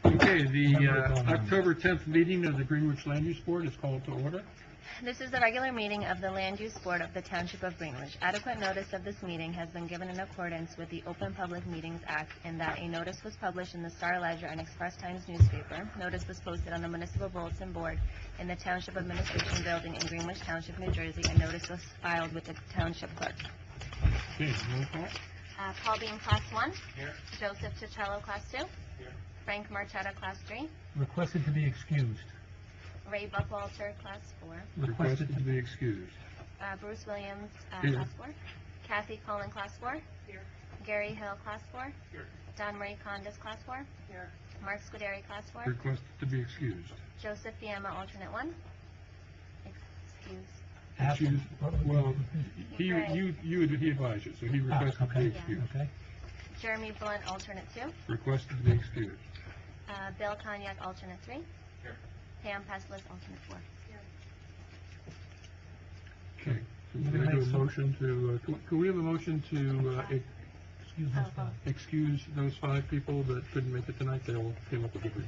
Okay, the October 10th meeting of the Greenwich Land Use Board is called to order. This is the regular meeting of the Land Use Board of the Township of Greenwich. Adequate notice of this meeting has been given in accordance with the Open Public Meetings Act in that a notice was published in the Star Ledger and Express Times newspaper. Notice was posted on the Municipal Bulletin Board in the Township Administration Building in Greenwich Township, New Jersey, and notice was filed with the Township Clerk. Okay, roll call. Paul Beam, Class 1. Here. Joseph Ticello, Class 2. Here. Frank Marchetta, Class 3. Requested to be excused. Ray Buckwalter, Class 4. Requested to be excused. Bruce Williams, Here. Class 4. Kathy Cullen, Class 4. Here. Gary Hill, Class 4. Here. Don Marie Condas, Class 4. Here. Mark Scuderi, Class 4. Requested to be excused. Joseph Fiamma, Alternate 1. Excuse. Excused. Well, he advised you, so he requested to be Okay. excused. Okay. Jeremy Blunt, Alternate 2. Requested to be excused. Bill Cognac, Alternate 3. Here. Pam Peslis, Alternate 4. Okay, so we're going to do a motion to, can we have a motion to Excuse me. excuse those 5 people that couldn't make it tonight? They all came up with a reason.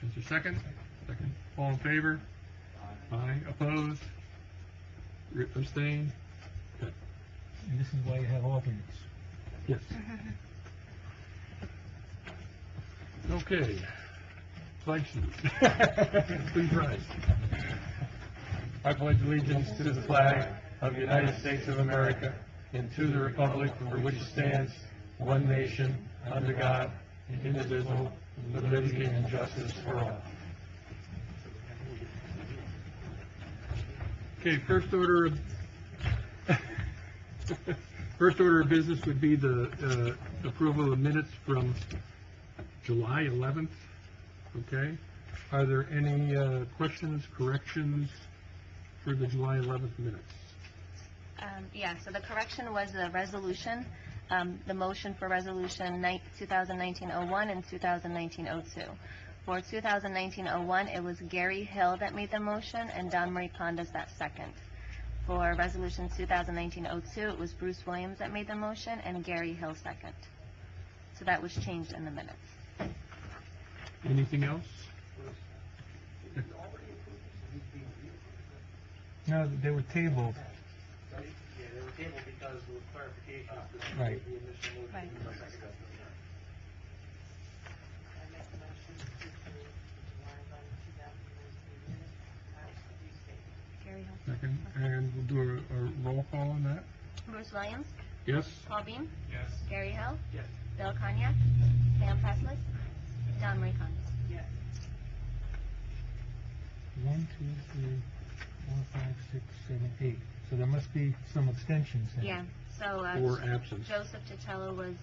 Is there a second? Second. All in favor? Aye. Opposed? Abstain? Okay. And this is why you have alternates. Yes. Okay. Flag salute. Please rise. I pledge allegiance to the flag of the United States of America and to the republic for which it stands, one nation, under God, indivisible, with liberty and justice for all. Okay, first order of business would be the approval of minutes from July 11th. Okay, are there any questions, corrections for the July 11th minutes? Yeah, so the correction was the resolution, the motion for resolution 2019-01 and 2019-02. For 2019-01, it was Gary Hill that made the motion and Don Marie Condas that second. For resolution 2019-02, it was Bruce Williams that made the motion and Gary Hill second. So that was changed in the minutes. Anything else? No, they were tabled. Yeah, they were tabled because there was clarification. Right. The initial motion. Right. Gary Hill. Second, and we'll do a roll call on that. Bruce Williams, Yes? Paul Beam, Yes. Gary Hill, Yes. Bill Cognac, Pam Peslis, Don Marie Condas. Yes. 1, 2, 3, 4, 5, 6, 7, 8. So there must be some abstentions then. Yeah, so, Or absence. Joseph Ticello was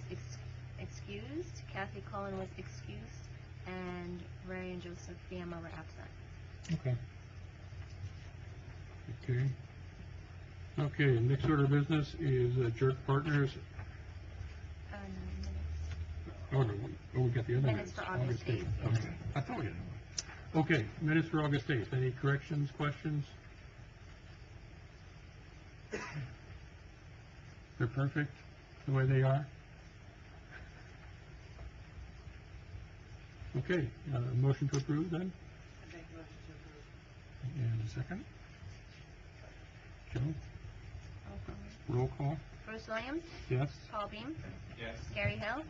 excused, Kathy Cullen was excused, and Ray and Joseph Fiamma were absent. Okay. Okay. Okay, next order of business is Jerk Partners. No, Oh, no, we got the other Minutes for August 8th. Okay. I thought we had one. Okay, minutes for August 8th. Any corrections, questions? They're perfect, the way they are? Okay, motion to approve then? And a second? Joe, roll call? Bruce Williams, Yes? Paul Beam, Yes. Gary Hill,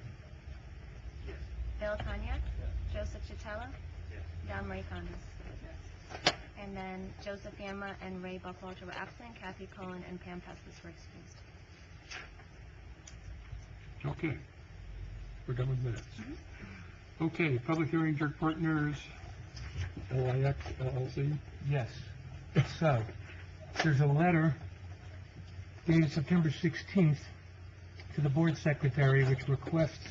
Yes. Bill Cognac, Yes. Joseph Ticello, Yes. Don Marie Condas. And then Joseph Fiamma and Ray Buckwalter were absent, Kathy Cullen and Pam Peslis were excused. Okay. We're done with minutes. Okay, public hearing, Jerk Partners, LIX LLC. Yes. So, there's a letter dated September 16th to the board secretary which requests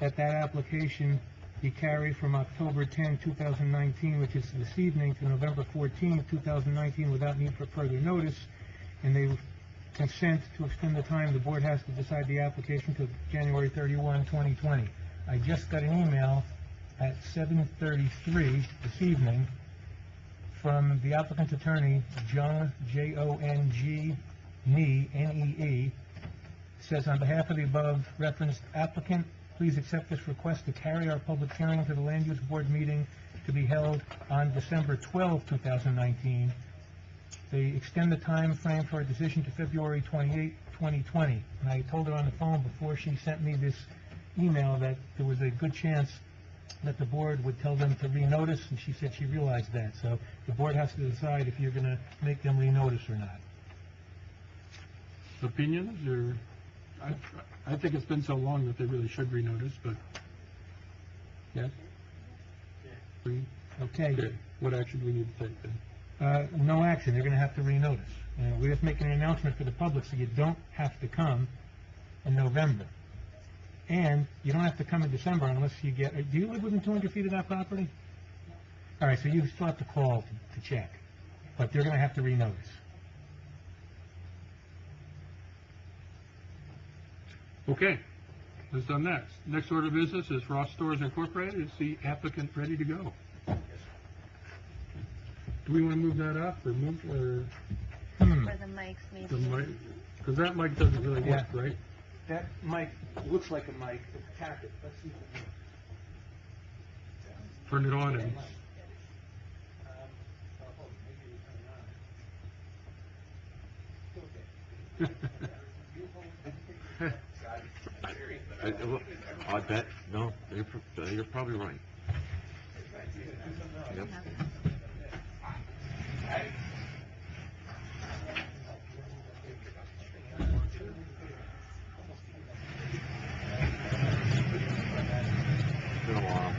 that that application be carried from October 10, 2019, which is this evening, to November 14, 2019, without need for further notice, and they consent to extend the time the board has to decide the application to January 31, 2020. I just got an email at 7:33 this evening from the applicant's attorney, Jung, Jong, Nee, N-E-E, says, on behalf of the above referenced applicant, please accept this request to carry our public hearing to the Land Use Board meeting to be held on December 12, 2019. They extend the time frame for a decision to February 28, 2020. And I told her on the phone before she sent me this email that there was a good chance that the board would tell them to renotice, and she said she realized that. So the board has to decide if you're going to make them renotice or not. Opinions, or, I think it's been so long that they really should renotice, but, yes? Agree? Okay. Okay, what action do we need to take then? No action, they're going to have to renotice. We're just making an announcement for the public, so you don't have to come in November. And you don't have to come in December unless you get, do you live within 200 feet of that property? All right, so you still have to call to check, but they're going to have to renotice. Okay, let's do next. Next order of business is Ross Stores Incorporated. Is the applicant ready to go? Do we want to move that up, or move, or, For the mics, maybe. the mic? Because that mic doesn't really work, Yeah. right? That mic looks like a mic. Tap it. Let's see if it Turn it on and, I bet, no, you're probably right. Yep. Been a while.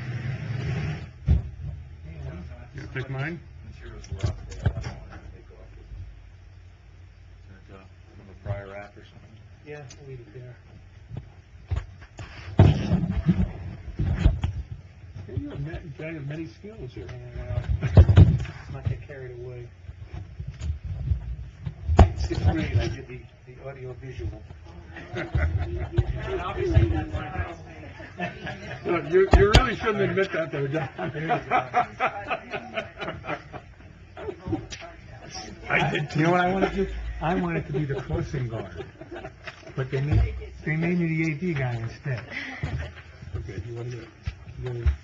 you take mine? From a prior app or something? Yeah, we'll leave it there. Hey, you're a guy of many skills here. Let's not get carried away. Sixth grade, I did the audio visual. Look, you really shouldn't admit that, though, John. I did too. You know what I want to do? I wanted to be the crossing guard, but they made me the AV guy instead. Okay, you want to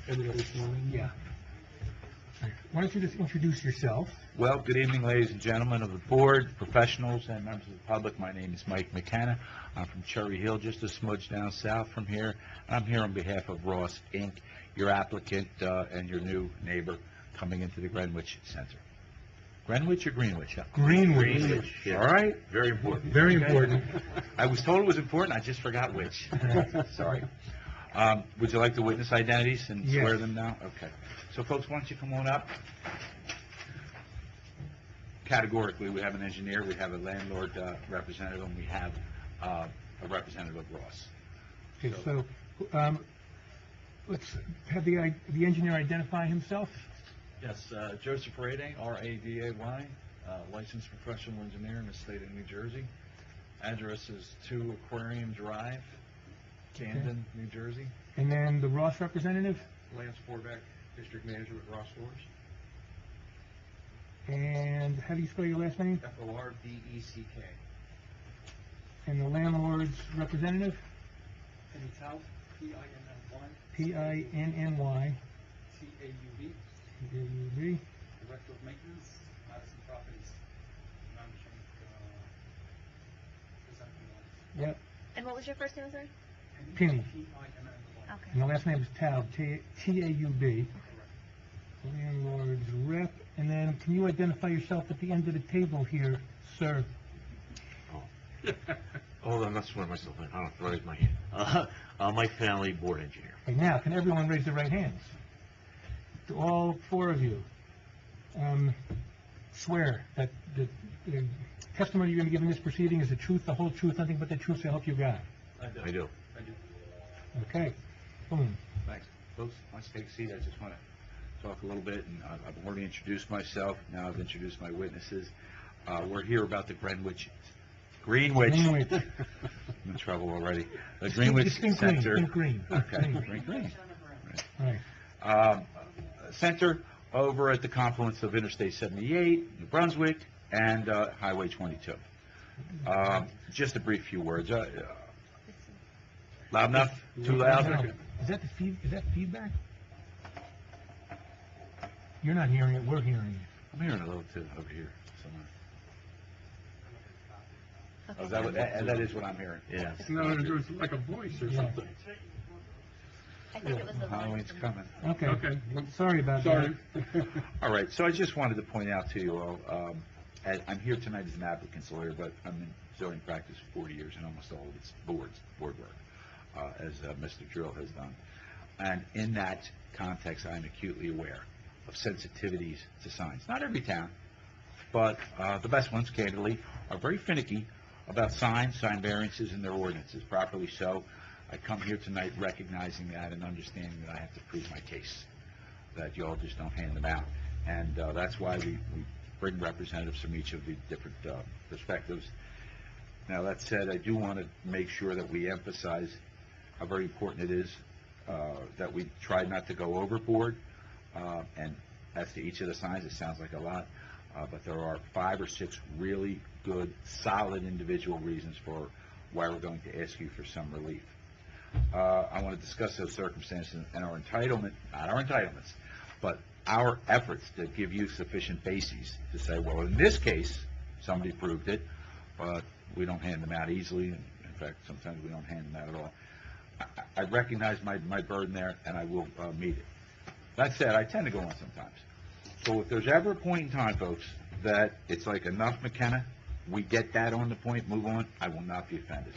any other one? Yeah. Why don't you just introduce yourself? Well, good evening, ladies and gentlemen of the board, professionals, and members of the public. My name is Mike McKenna. I'm from Cherry Hill, just a smudge down south from here. I'm here on behalf of Ross Inc., your applicant and your new neighbor coming into the Greenwich Center. Greenwich or Greenwich? Greenwich. Yeah. All right, very important. Very important. I was told it was important, I just forgot which. Sorry. Would you like the witness identities and Yes. swear them now? Okay. So folks, why don't you come on up? Categorically, we have an engineer, we have a landlord representative, and we have a representative of Ross. Okay, so, let's have the engineer identify himself. Yes, Joseph Raday, R-A-D-A-Y, licensed professional engineer in the state of New Jersey. Address is 2 Aquarium Drive, Camden, New Jersey. And then the Ross representative, Lance Forbeck, District Manager with Ross Stores. and how do you spell your last name? F-O-R-B-E-C-K. And the landlord's representative, Penny Taub, P-I-N-N-Y, P-I-N-N-Y, T-A-U-B, D-A-U-B. Director of Maintenance, Madison Properties, managing, presenting lights. Yep, And what was your first name, sorry? Penny. P-I-N-N-Y. Okay. And the last name is Taub, T-A-U-B. Landlord's rep, and then can you identify yourself at the end of the table here, sir? Hold on, not swear myself in. I don't have to raise my hand. Mike Family, board engineer. Okay, now, can everyone raise their right hands? To all 4 of you, swear that the testimony you're going to give in this proceeding is the truth, the whole truth, nothing but the truth, so help you God. I do. Okay, boom. Thanks. Folks, why don't you take a seat? I just want to talk a little bit, and I've already introduced myself. Now I've introduced my witnesses. We're here about the Greenwich. Green. I'm in trouble already. The Greenwich Just think green, Center. think green. Okay, Green. green. All right. Center over at the confluence of Interstate 78, New Brunswick, and Highway 22. Just a brief few words. Loud enough? Too loud? No. Is that is that feedback? You're not hearing it, we're hearing it. I'm hearing a little too over here somewhere. Okay. Oh, is that what, that is what I'm hearing? Yeah. No, it was like a voice or Yeah. something. I think it was the Halloween's volume. coming. Okay. Okay, well, Sorry about sorry. that. All right, so I just wanted to point out to you all, I'm here tonight as an applicant's lawyer, but I'm in zoning practice for 40 years, and almost all of it's board work, as Mr. Drill has done. And in that context, I'm acutely aware of sensitivities to signs. Not every town, but the best ones, candidly, are very finicky about signs, sign variances, and their ordinances, properly so. I come here tonight recognizing that and understanding that I have to prove my case, that you all just don't hand them out. And that's why we bring representatives from each of the different perspectives. Now, that said, I do want to make sure that we emphasize how very important it is that we try not to go overboard. And as to each of the signs, it sounds like a lot, but there are 5 or 6 really good, solid individual reasons for why we're going to ask you for some relief. I want to discuss those circumstances and our entitlement, not our entitlements, but our efforts to give you sufficient bases to say, well, in this case, somebody proved it, but we don't hand them out easily. In fact, sometimes we don't hand them out at all. I recognize my burden there, and I will meet it. That said, I tend to go on sometimes. So if there's ever a point in time, folks, that it's like, enough, McKenna, we get that on the point, move on, I will not be offended.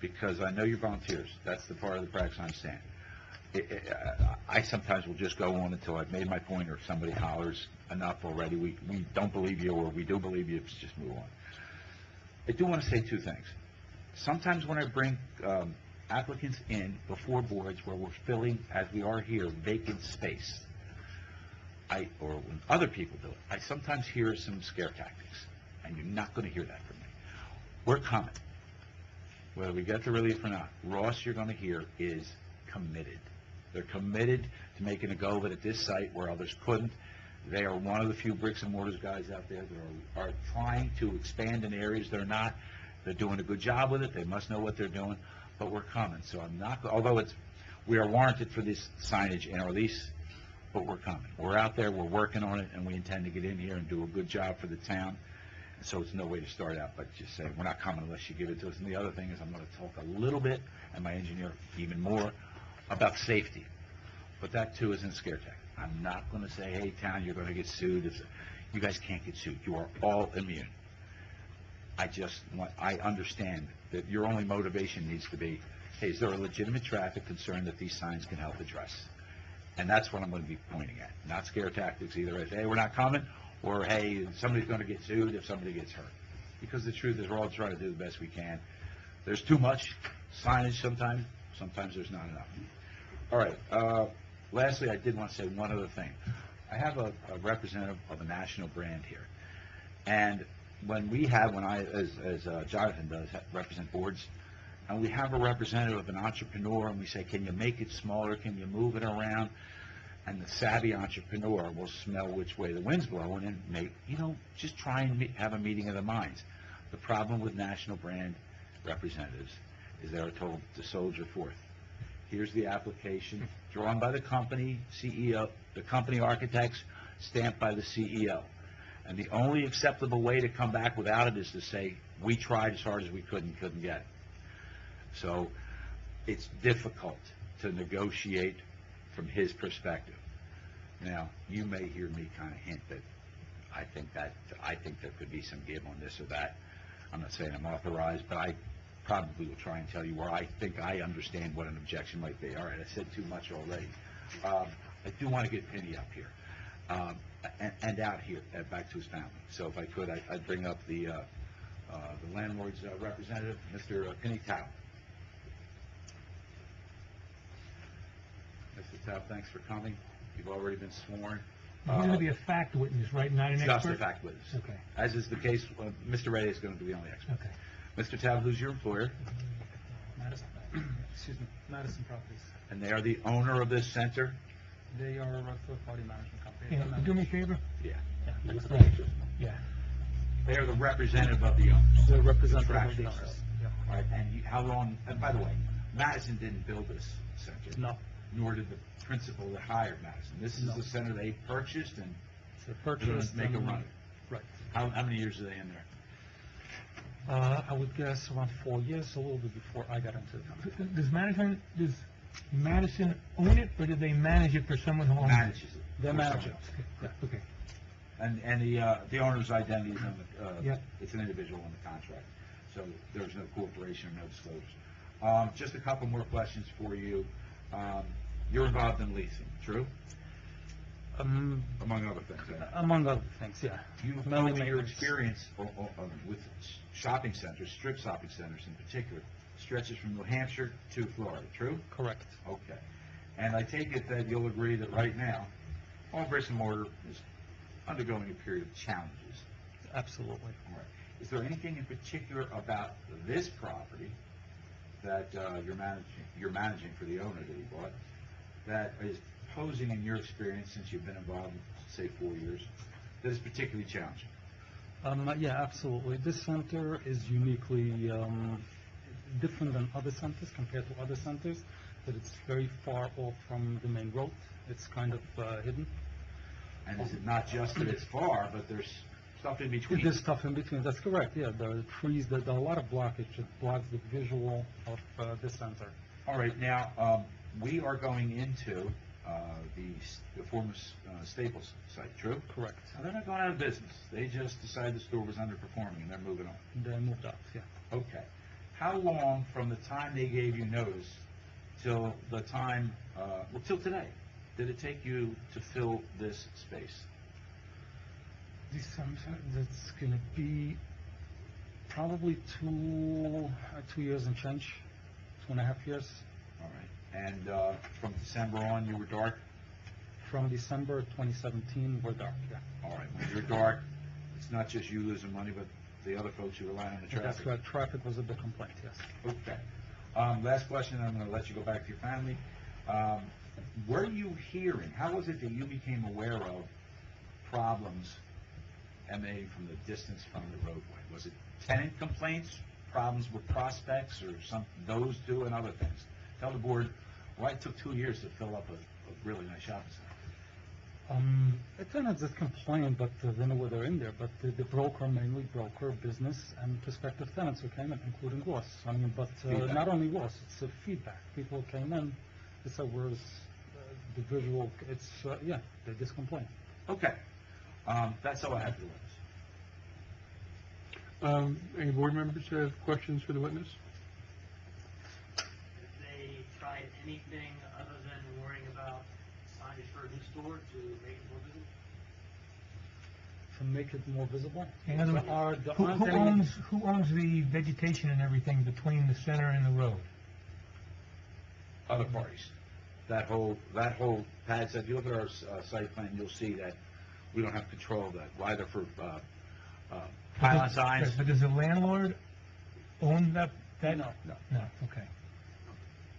Because I know you're volunteers. That's the part of the practice I understand. I sometimes will just go on until I've made my point, or if somebody hollers, enough already, we don't believe you, or we do believe you, just move on. I do want to say 2 things. Sometimes when I bring applicants in before boards where we're filling, as we are here, vacant space, or when other people do it, I sometimes hear some scare tactics, and you're not going to hear that from me. We're coming. Whether we get the relief or not, Ross, you're going to hear, is committed. They're committed to making a go of it at this site where others couldn't. They are one of the few bricks and mortars guys out there that are trying to expand in areas they're not. They're doing a good job with it. They must know what they're doing, but we're coming. So I'm not, although we are warranted for this signage in our lease, but we're coming. We're out there, we're working on it, and we intend to get in here and do a good job for the town. So it's no way to start out, but just say, we're not coming unless you give it to us. And the other thing is, I'm going to talk a little bit, and my engineer even more, about safety. But that, too, isn't a scare tactic. I'm not going to say, hey, town, you're going to get sued. You guys can't get sued. You are all immune. I understand that your only motivation needs to be, hey, is there a legitimate traffic concern that these signs can help address? And that's what I'm going to be pointing at. Not scare tactics either as, hey, we're not coming, or, hey, somebody's going to get sued if somebody gets hurt. Because the truth is, we're all trying to do the best we can. There's too much signage sometimes there's not enough. All right, lastly, I did want to say one other thing. I have a representative of a national brand here. And when I, as Jonathan does, represent boards, and we have a representative of an entrepreneur, and we say, can you make it smaller, can you move it around? And the savvy entrepreneur will smell which way the wind's blowing and just try and have a meeting of the minds. The problem with national brand representatives is they're told to soldier forth. Here's the application, drawn by the company CEO, the company architects, stamped by the CEO. And the only acceptable way to come back without it is to say, we tried as hard as we could and couldn't get it. So it's difficult to negotiate from his perspective. Now, you may hear me kind of hint that I think there could be some give on this or that. I'm not saying I'm authorized, but I probably will try and tell you where I think I understand what an objection might be. All right, I said too much already. I do want to get Penny up here and out here, back to his family. So if I could, I'd bring up the landlord's representative, Mr. Penny Tao. Mr. Tao, thanks for coming. You've already been sworn. You're going to be a fact witness, right, not an expert? Just a fact witness. Okay. As is the case, Mr. Ray is going to be the only expert. Okay. Mr. Tao, who's your employer? Madison, Madison Properties. And they are the owner of this center? They are a third-party management company. Yeah, do me a favor? Yeah. Right. Yeah. They are the representative of the owners. The representative of the Contractual. owners. Yeah. All right, and how long, and by the way, Madison didn't build this center. No, Nor did the principal that hired Madison. This is No. the center they purchased, and it's a they're gonna purchase. make a and- run. Right. How many years are they in there? I would guess around 4 years, a little bit before I got into the company. Does Madison own it, or do they manage it for someone who owns it? Manages it. They for manage someone it. else. Okay. And the owner's identity is on the, Yeah. it's an individual on the contract, so there's no corporation or no disclosures. Just a couple more questions for you. You're involved in leasing, true? Among other things. Among other things, yeah. You've Mainly told me your maintenance. experience with shopping centers, strip shopping centers in particular, stretches from New Hampshire to Florida, true? Correct. Okay. And I take it that you'll agree that right now, all bricks and mortar is undergoing a period of challenges. Absolutely. All right. Is there anything in particular about this property that you're managing for the owner that he bought, that is posing in your experience since you've been involved, say 4 years, that is particularly challenging? Yeah, absolutely. This center is uniquely different than other centers compared to other centers, that it's very far off from the main road. It's kind of hidden. And is it not just that it's far, but there's stuff in between? There's stuff in between, that's correct, yeah. There are trees, there are a lot of blockage. It blocks the visual of this center. All right, now, we are going into the former Staples site, true? Correct. Now, they're not going out of business. They just decided the store was underperforming, and they're moving on. They moved out, yeah. Okay. How long from the time they gave you notice till the time, till today, did it take you to fill this space? December, that's gonna be probably 2 years and change, 2.5 years. All right. And from December on, you were dark? From December 2017, we're dark, yeah. All right. When you're dark, it's not just you losing money, but the other folks who rely on the That's traffic. right, traffic was a big complaint, yes. Okay. Last question, I'm going to let you go back to your family. Were you hearing, how was it that you became aware of problems emanating from the distance from the roadway? Was it tenant complaints, problems with prospects, or those two and other things? Tell the board why it took 2 years to fill up a really nice shopping center. Tenants that complained, but they know where they're in there, but the broker, mainly broker, business, and prospective tenants who came in, including Ross. I mean, but Feedback. not only Ross, it's feedback. People came in, they said, where's the visual, it's, yeah, they just complained. Okay. That's all I have for the witness. Any board members have questions for the witness? If they tried anything other than worrying about signage for a new store to make it more visible? To make it more visible. In other words, There who aren't any- who owns the vegetation and everything between the center and the road? Other parties. That whole pad, so if you look at our site plan, you'll see that we don't have control of that, either for pylon signs. But does the landlord own that? No. No, okay.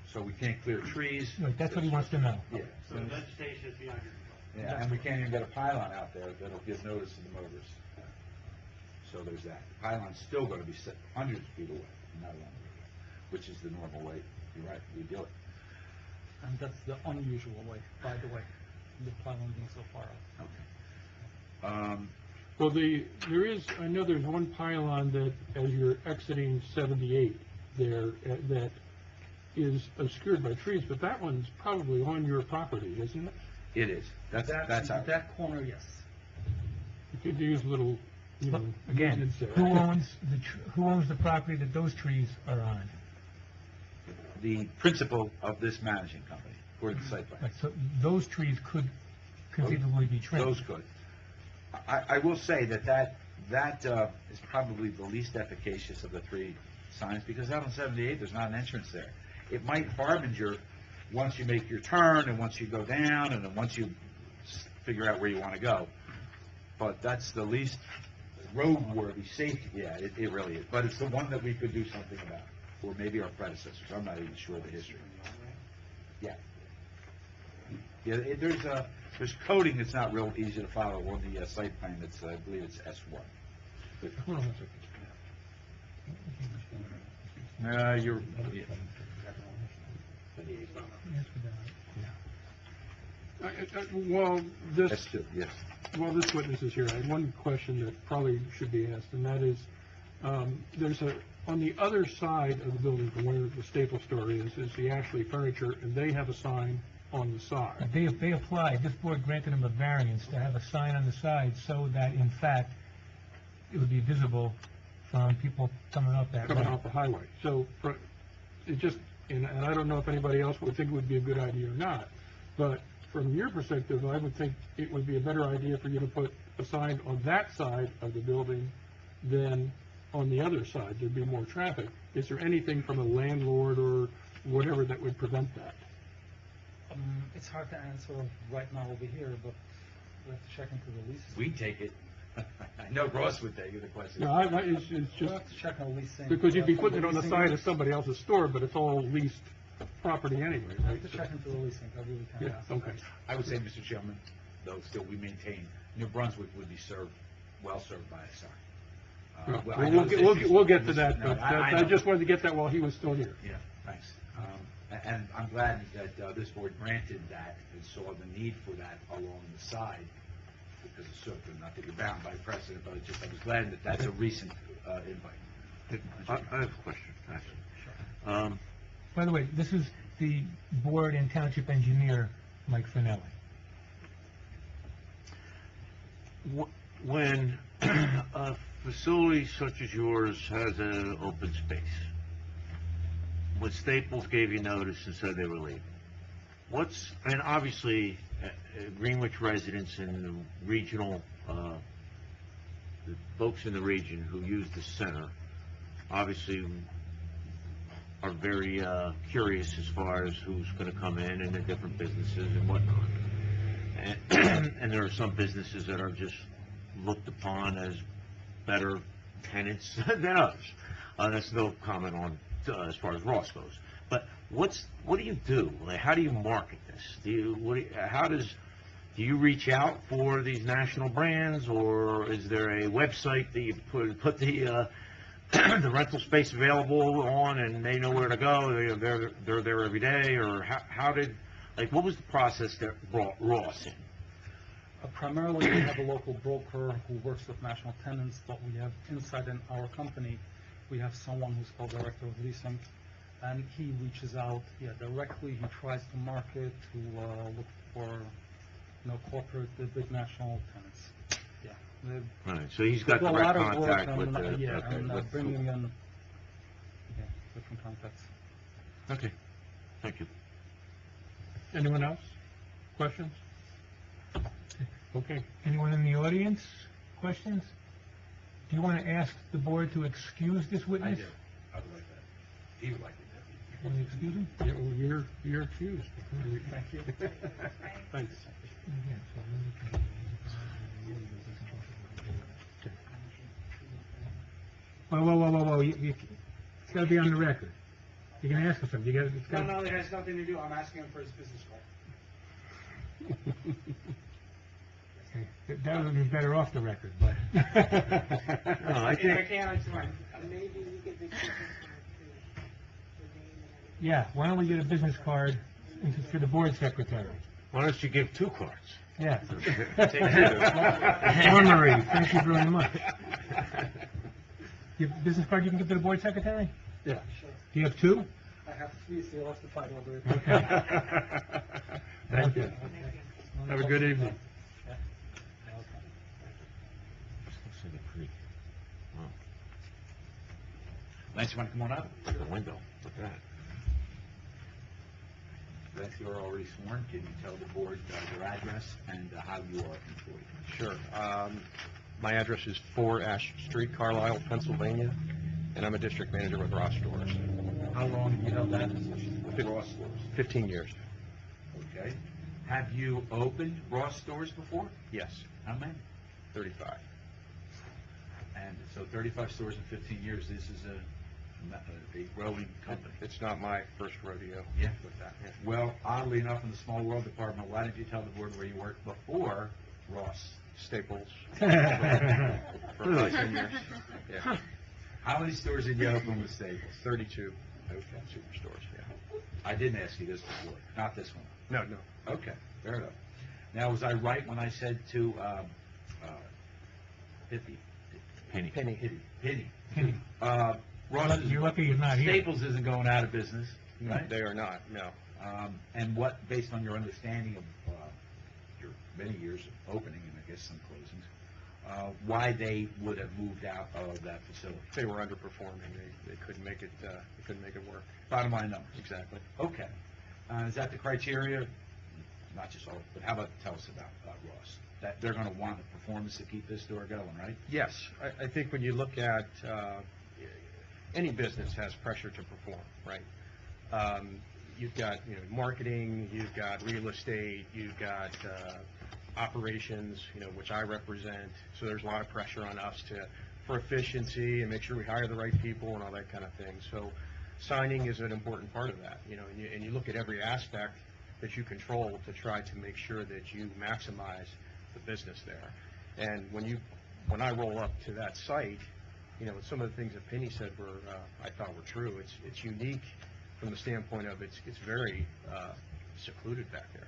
So we can't clear trees. Right, that's what he wants to know. Yeah, So the vegetation is beyond your control. yeah, and we can't even get a pylon out there that'll give notice to the motorists. So there's that. The pylon's still gonna be set hundreds of feet away, not along the road, which is the normal way, you're right, we do it. And that's the unusual way, by the way, the pylon being so far out. Okay. Well, there is, I know there's one pylon that, as you're exiting 78 there, that is obscured by trees, but that one's probably on your property, isn't it? It is. That's our. That corner, yes. You could use a little, you know, Again, maintenance there. who owns the property that those trees are on? The principal of this managing company, according to the site plan. Right, so those trees could conceivably be trimmed. Those could. I will say that is probably the least efficacious of the three signs, because out on 78, there's not an entrance there. It might harbinger once you make your turn, and once you go down, and then once you figure out where you want to go. But that's the least roadworthy, safe, yeah, it really is. But it's the one that we could do something about, or maybe our predecessors. I'm not even sure of the history. Yeah. Yeah, there's coding that's not real easy to follow on the site plan. That's, I believe it's S1. Hold on a second. You're, yeah. liaison. Yes, we do. Well, this, That's two, yes. while this witness is here, I had one question that probably should be asked, and that is, there's on the other side of the building from where the Staples store is the Ashley Furniture, and they have a sign on the side. They applied, this board granted them a variance to have a sign on the side so that, in fact, it would be visible from people coming up that Coming way. off the highway. So, it just, and I don't know if anybody else would think it would be a good idea or not, but from your perspective, I would think it would be a better idea for you to put a sign on that side of the building than on the other side. There'd be more traffic. Is there anything from a landlord or whatever that would prevent that? It's hard to answer right now over here, but we have to check into the lease. We'd take it. I know Ross would take it, the question. No, it's We'll just, have to check on leasing. because you'd be from putting it on the leasing side of group. somebody else's store, but it's all leased property anyway, I right? have to check into the leasing, I really can't. Yeah, okay. I would say, Mr. Chairman, though still we maintain, New Brunswick would be well served by a sign. Well, I know we'll get to that, No, but I I know. just wanted to get that while he was still here. Yeah, thanks. And I'm glad that this board granted that and saw the need for that along the side because of SOPA, not that you're bound by precedent, but I was glad that that's a recent invite. I have a question, actually. By the way, this is the board and township engineer, Mike Finelli. When a facility such as yours has an open space, when Staples gave you notice and said they were leaving, and obviously, Greenwich residents and the regional, the folks in the region who use the center, obviously are very curious as far as who's going to come in and the different businesses and whatnot. And there are some businesses that are just looked upon as better tenants than others. That's no comment on as far as Ross goes. But what do you do? Like, how do you market this? Do you reach out for these national brands, or is there a website that you put the the rental space available on, and they know where to go? They're there every day, or what was the process that brought Ross in? Primarily, we have a local broker who works with national tenants, but we have inside in our company, we have someone who's called Director of Leasing, and he reaches out, directly. He tries to market, to look for, corporate, the big national tenants. Yeah. Right, so he's got Do a direct lot of work contact on, with the... okay, and with- bringing in, different contacts. Okay, thank you. Anyone else? Questions? Okay. Anyone in the audience? Questions? Do you want to ask the board to excuse this I witness? do. I would like that. He would like it. Want to excuse him? Yeah, well, you're excused. Thank you. Thanks. Whoa, it's got to be on the record. You can ask him something, it's got No, it has nothing to do, I'm asking him for his business card. Okay. That would have been better off the record, but... No, I If I think, can, it's fine. Maybe we get the business card too, the name and everything. Yeah, why don't we get a business card for the board secretary? why don't you give 2 cards? Yeah. Take Ornery, thank you very much. Your business card you can give to the board secretary? Yeah. Do you have 2? I have 3, so you'll have to fight over it. Thank you. Have a good evening. Lance, you want to come on up? The window, look at that. Lance, you're already sworn. Can you tell the board your address and how you are employed? Sure. My address is 4 Ash Street, Carlisle, Pennsylvania, and I'm a district manager with Ross Stores. How long have you held that position with Ross Stores? 15 years. Okay. Have you opened Ross Stores before? Yes, How many? 35. And so 35 stores in 15 years, this is a growing company. It's not my first rodeo Yeah. with that. Yeah. Well, oddly enough, in the small world department, why didn't you tell the board where you worked before Ross? Staples for about 10 years. Yeah. How many stores did you open with Staples? 32 superstores, yeah. I didn't ask you this before, not this one. No, no. Okay, fair enough. Now, was I right when I said to, Pitney? Penny. Penny. Ross, you're lucky he's not here. Staples isn't going out of business, right? They are not, no. And what, based on your understanding of your many years of opening and I guess some closings, why they would have moved out of that facility? They were underperforming. They couldn't make it, work. Bottom line numbers. Exactly. Okay. Is that the criteria? Not just all, but how about tell us about Ross? That they're going to want the performance to keep this store going, right? Yes, I think when you look at, any business has pressure to perform, right? You've got, marketing, you've got real estate, you've got, operations, which I represent, so there's a lot of pressure on us for efficiency and make sure we hire the right people and all that kind of thing. So signing is an important part of that, and you look at every aspect that you control to try to make sure that you maximize the business there. And when I roll up to that site, some of the things that Penny said I thought were true. It's unique from the standpoint of it's very secluded back there.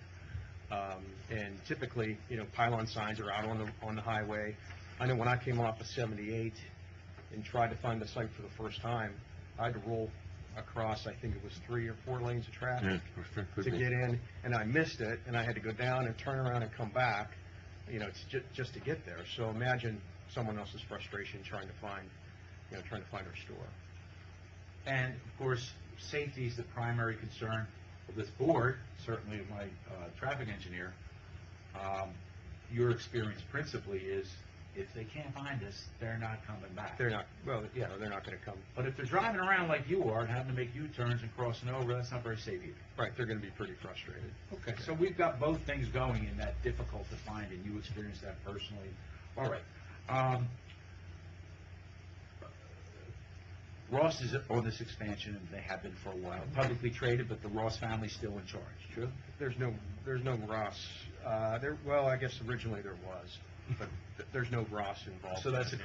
And typically, pylon signs are out on the highway. I know when I came off of 78 and tried to find the site for the first time, I had to roll across, I think it was 3 or 4 lanes of traffic to get in, and I missed it, and I had to go down and turn around and come back, just to get there. So imagine someone else's frustration trying to find our store. And, of course, safety is the primary concern of this board, certainly of my traffic engineer. Your experience principally is if they can't find us, they're not coming back. They're not, well, yeah, they're not going to come. But if they're driving around like you are and having to make U-turns and crossing over, that's not very safe either. Right, they're going to be pretty frustrated. Okay, so we've got both things going in that difficult to find, and you experienced that personally. All right. Ross is on this expansion, and they have been for a while. Publicly traded, but the Ross family's still in charge. True? There's no Ross. Well, I guess originally there was, but there's no Ross involved. So that's a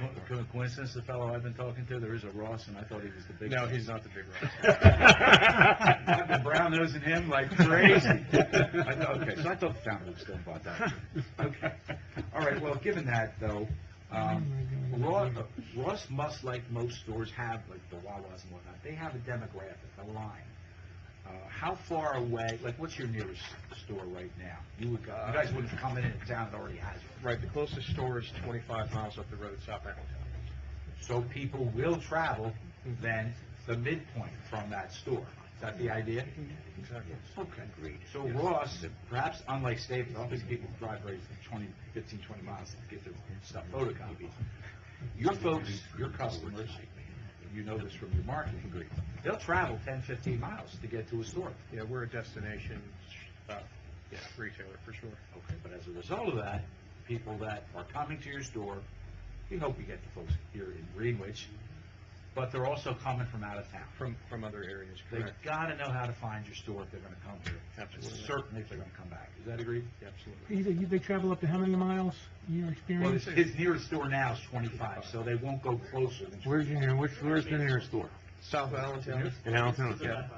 coincidence, the fellow I've been talking to? There is a Ross, and I thought he was the big No, Ross. he's not the big Ross. I've been brown-nosing him like crazy. Okay, so I thought the founder was still involved. Okay. All right, well, given that, though, Ross must, like most stores have, like the Wawas and whatnot, they have a demographic, a line. How far away, like what's your nearest store right now? You guys wouldn't come in a town that already has it. Right, the closest store is 25 miles up the road, South Allentown. So people will travel then the midpoint from that store. Is that the idea? Exactly. Okay, great. So Ross, perhaps unlike Staples, I don't think people drive very 15, 20 miles to get their stuff photocopied. Your folks, your customers, you know this from your marketing degree, they'll travel 10, 15 miles to get to a store. Yeah, we're a destination, retailer for sure. Okay, but as a result of that, people that are coming to your store, we hope you get the folks here in Greenwich, but they're also coming from out of town. From other areas, They've correct. got to know how to find your store if they're going to come here. Absolutely. Certainly if they're going to come back. Is that agreed? Absolutely. They travel up to how many miles in your Well, experience? his nearest store now is 25, so they won't go closer than 25. Where's the nearest store? South Allentown? In Allentown? Yeah.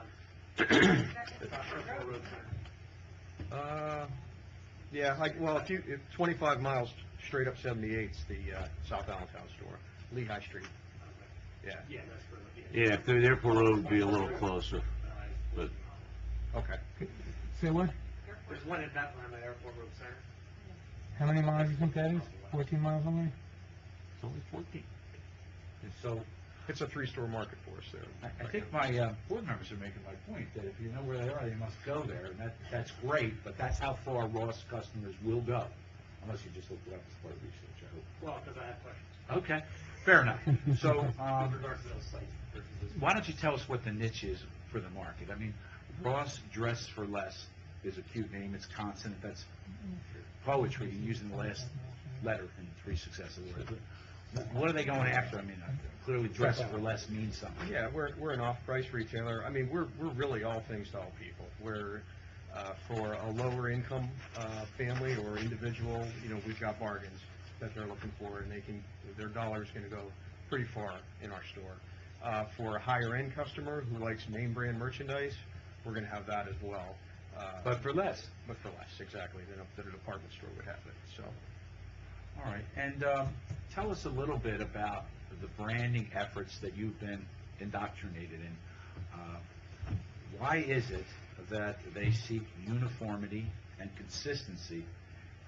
Yeah, if 25 miles straight up 78's the South Allentown store, Lehigh Street. Yeah. Yeah, that's for, Yeah, if the airport road would be a little closer, but Okay. Say what? There's one in Bethlehem at Airport Road Center. How many miles do you think that is? 14 miles away? it's only 14. And so It's a 3-store market for us there. I think my board members are making my point, that if you know where they are, they must go there, and that's great, but that's how far Ross customers will go, unless you just looked it up as part of research, I hope. Well, because I have questions Okay, fair enough. So, with regards to those sites versus this. why don't you tell us what the niche is for the market? I mean, Ross Dress for Less is a cute name, it's consonant, that's poetry, using the last letter in 3 successive words. What are they going after? I mean, clearly Dress for Less means something. Yeah, we're an off-price retailer. I mean, we're really all things to all people. We're for a lower income family or individual, we've got bargains that they're looking for, and their dollar's going to go pretty far in our store. For a higher end customer who likes name brand merchandise, we're gonna have that as well. But for less. But for less, exactly, than a department store would have it, so. All right, and tell us a little bit about the branding efforts that you've been indoctrinated in. Why is it that they seek uniformity and consistency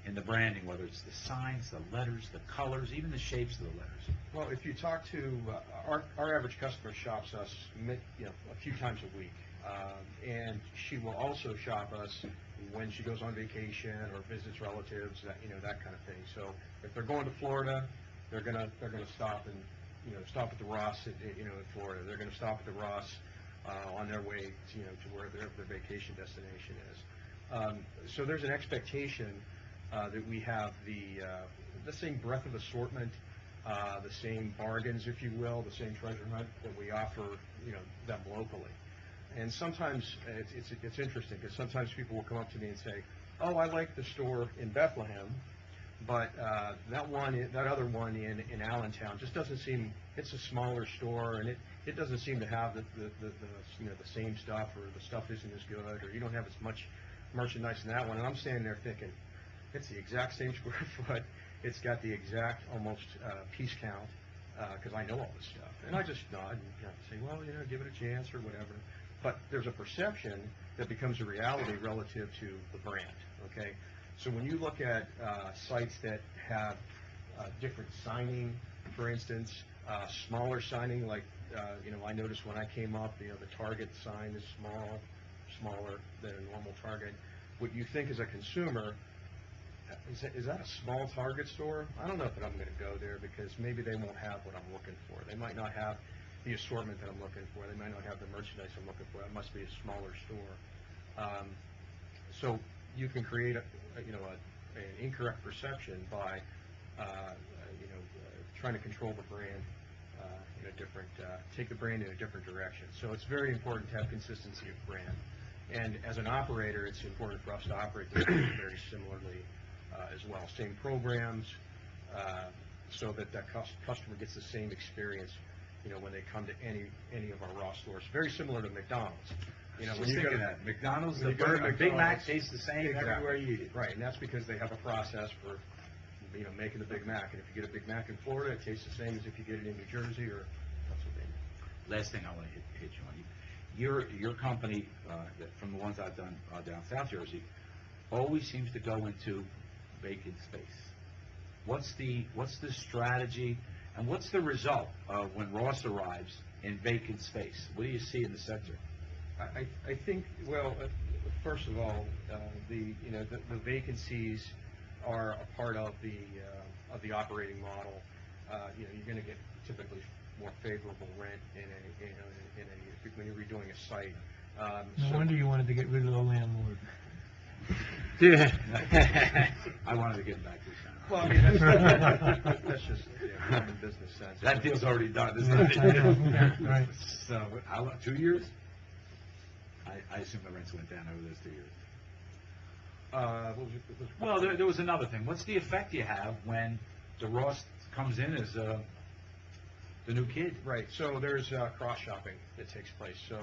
in the branding, whether it's the signs, the letters, the colors, even the shapes of the letters? Well, if you talk to, our average customer shops us, a few times a week. And she will also shop us when she goes on vacation or visits relatives, that kind of thing. So if they're going to Florida, they're gonna stop and, stop at the Ross, in Florida. They're gonna stop at the Ross, on their way to where their vacation destination is. So there's an expectation, that we have the same breadth of assortment, the same bargains, if you will, the same treasure hunt that we offer, them locally. And sometimes it's interesting because sometimes people will come up to me and say, "Oh, I like the store in Bethlehem, but that other one in Allentown just doesn't seem. It's a smaller store and it doesn't seem to have the same stuff, or the stuff isn't as good, or you don't have as much merchandise in that one." And I'm standing there thinking, it's the exact same square foot. It's got the exact almost piece count because I know all this stuff, and I just nod and say, "Well, give it a chance or whatever." But there's a perception that becomes a reality relative to the brand, okay? So when you look at sites that have different signing, for instance, smaller signing, like, I noticed when I came up, the Target sign is smaller than a normal Target. What you think as a consumer, is that a small Target store? I don't know if I'm going to go there because maybe they won't have what I'm looking for. They might not have the assortment that I'm looking for. They might not have the merchandise I'm looking for. It must be a smaller store. So you can create an incorrect perception by trying to control the brand in a different, take the brand in a different direction. So it's very important to have consistency of brand. And as an operator, it's important for us to operate the brand very similarly as well. Same programs, so that customer gets the same experience, when they come to any of our Ross stores. Very similar to McDonald's. When you go to that McDonald's, when you go to a Big Mac McDonald's, tastes the same exactly, everywhere you eat it. Right, and that's because they have a process for, making the Big Mac. And if you get a Big Mac in Florida, it tastes the same as if you get it in New Jersey or Pennsylvania. Last thing I want to hit you on. Your company, from the ones I've done down South Jersey, always seems to go into vacant space. What's the strategy, and what's the result when Ross arrives in vacant space? What do you see in the center? I think, well, first of all, the vacancies are a part of the operating model. You're going to get typically more favorable rent when you're redoing a site. No wonder you wanted to get rid of the landlord. Yeah. I wanted to get back to Santa. Well, I mean, that's just common business sense. That deal's already done, isn't it? Right. So, how long, 2 years? I assume the rents went down over those 2 years. What was it? Well, there was another thing. What's the effect you have when the Ross comes in as the new kid? Right, so there's cross-shopping that takes place. So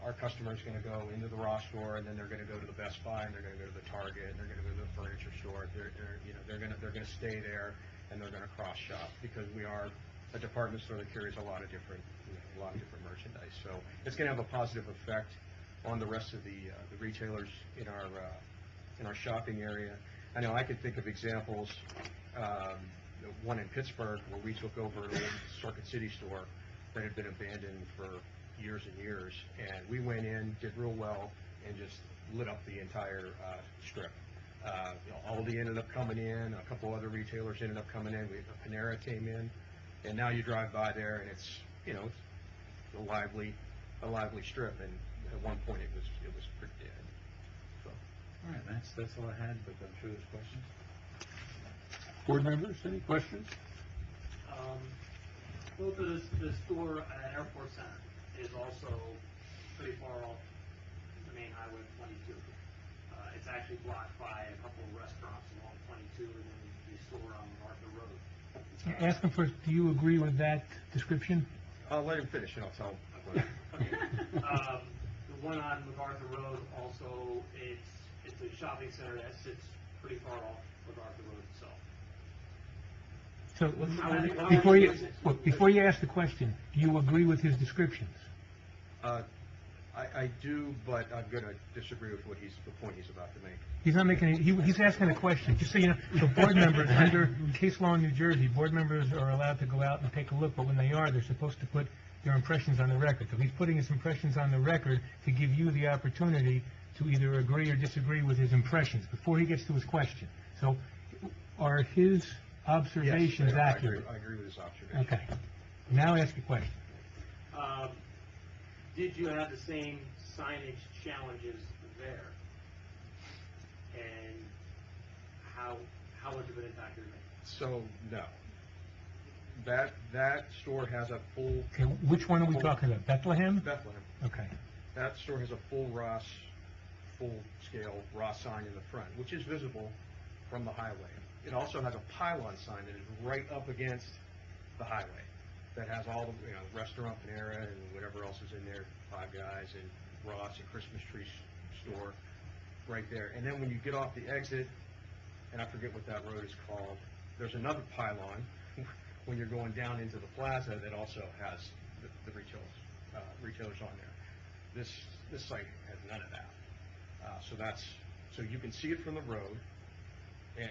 our customer's going to go into the Ross store, and then they're going to go to the Best Buy, and they're going to go to the Target, and they're going to go to the furniture store. They're going to stay there, and they're going to cross-shop because we are a department store that carries a lot of different merchandise. So it's going to have a positive effect on the rest of the retailers in our shopping area. I know I can think of examples. One in Pittsburgh where we took over an old Circuit City store that had been abandoned for years and years, and we went in, did real well, and just lit up the entire strip. Aldi ended up coming in, a couple other retailers ended up coming in. Panera came in, and now you drive by there, and it's a lively strip. And at one point, it was pretty dead. So. All right, that's all I had, but I'm sure there's questions. Board members, any questions? Both of the store at Airport Center is also pretty far off the main highway of 22. It's actually blocked by a couple of restaurants along 22 and then the store on Arthur Road. Ask him first, do you agree with that description? I'll let him finish, and I'll tell him. Okay. The one on MacArthur Road also, it's a shopping center that sits pretty far off MacArthur Road itself. So, before you ask the question, do you agree with his descriptions? I do, but I'm gonna disagree with the point he's about to make. He's not making, he's asking a question, just so you know, so board members, under case law in New Jersey, board members are allowed to go out and take a look, but when they are, they're supposed to put their impressions on the record. So he's putting his impressions on the record to give you the opportunity to either agree or disagree with his impressions before he gets to his question. So, are his observations Yes, I accurate? agree with his observation. Okay. Now ask a question. Did you have the same signage challenges there? And how much of an impact did it make? So, no. That store has a full Okay, which one are we talking about? Bethlehem? Bethlehem. Okay. That store has a full-scale Ross sign in the front, which is visible from the highway. It also has a pylon sign that is right up against the highway, that has all the, Restaurant Panera and whatever else is in there, Five Guys and Ross and Christmas Tree Store, right there. And then when you get off the exit, and I forget what that road is called, there's another pylon when you're going down into the plaza that also has the retailers on there. This site has none of that. So you can see it from the road,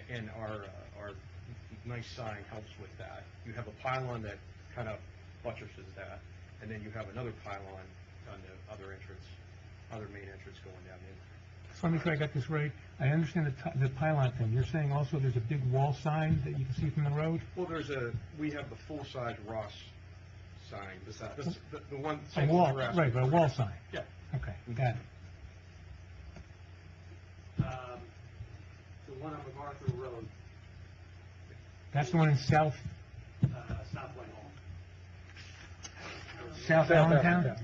and our nice sign helps with that. You have a pylon that kind of buttresses that, and then you have another pylon on the other main entrance going down in. So let me make sure I got this right. I understand the pylon thing. You're saying also there's a big wall sign that you can see from the road? Well, we have the full-size Ross sign, the one. A wall, right, but a wall sign. Yeah. Okay, got it. The one on MacArthur Road, That's the one in South South Whitehall. Allentown? No,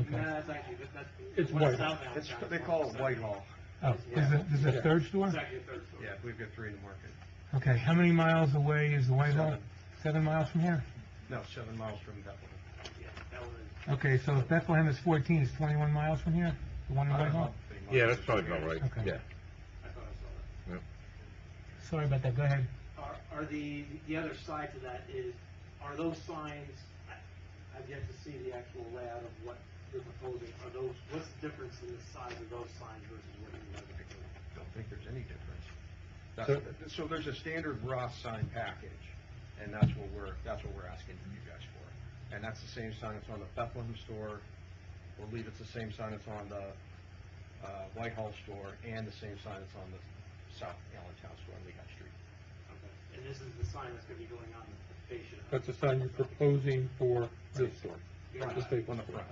Okay. that's actually, that's. It's one Whitehall. South Allentown. They call it Whitehall. Oh, there's a third store? It's actually a third store. Yeah, we've got 3 in the market. Okay, how many miles away is the Whitehall? 7. 7 miles from here? No, 7 miles from Bethlehem. Yeah, that one is. Okay, so if Bethlehem is 14, it's 21 miles from here? The one in Whitehall? Yeah, that's probably about right, Okay. yeah. I thought I saw that. Sorry about that, go ahead. Are the other side to that are those signs, I've yet to see the actual layout of what you're proposing, what's the difference in the size of those signs versus what you guys are proposing? I don't think there's any difference. So there's a standard Ross sign package, and that's what we're asking you guys for. And that's the same sign that's on the Bethlehem store. We'll leave it's the same sign that's on the Whitehall store, and the same sign that's on the South Allentown store on Lehigh Street. Okay. And this is the sign that's gonna be going on the fascia. That's the sign you're proposing for this store. Right. The Staples On the store. front.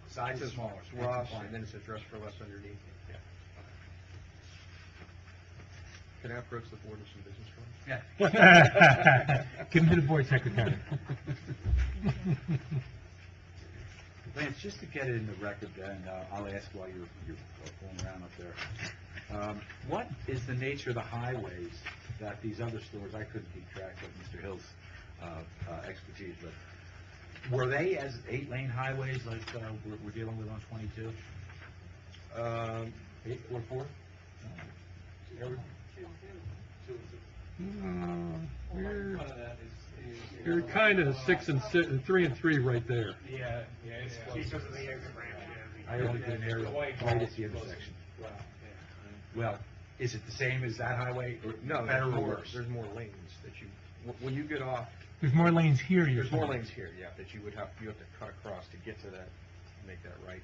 Size It is says smaller. Ross, and then it says Dress for Less underneath. Yeah. Can I approach the board with some business cards? Yeah. Give them to the board secretary. Lance, just to get it in the record, and I'll ask while you're going around up there. What is the nature of the highways that these other stores, I couldn't keep track of Mr. Hill's expertise, but were they as 8-lane highways like we're dealing with on 22? 844? You're kind of 6 and 3 and 3 right there. Yeah, it's Because of the exit ramp, I only did an aerial right at the intersection. Well, is it the same as that highway, or No, better there's or more, worse? there's more lanes that when you get off, There's more lanes here, you're there's more saying? lanes here, yeah, that you have to cut across to get to that, make that right.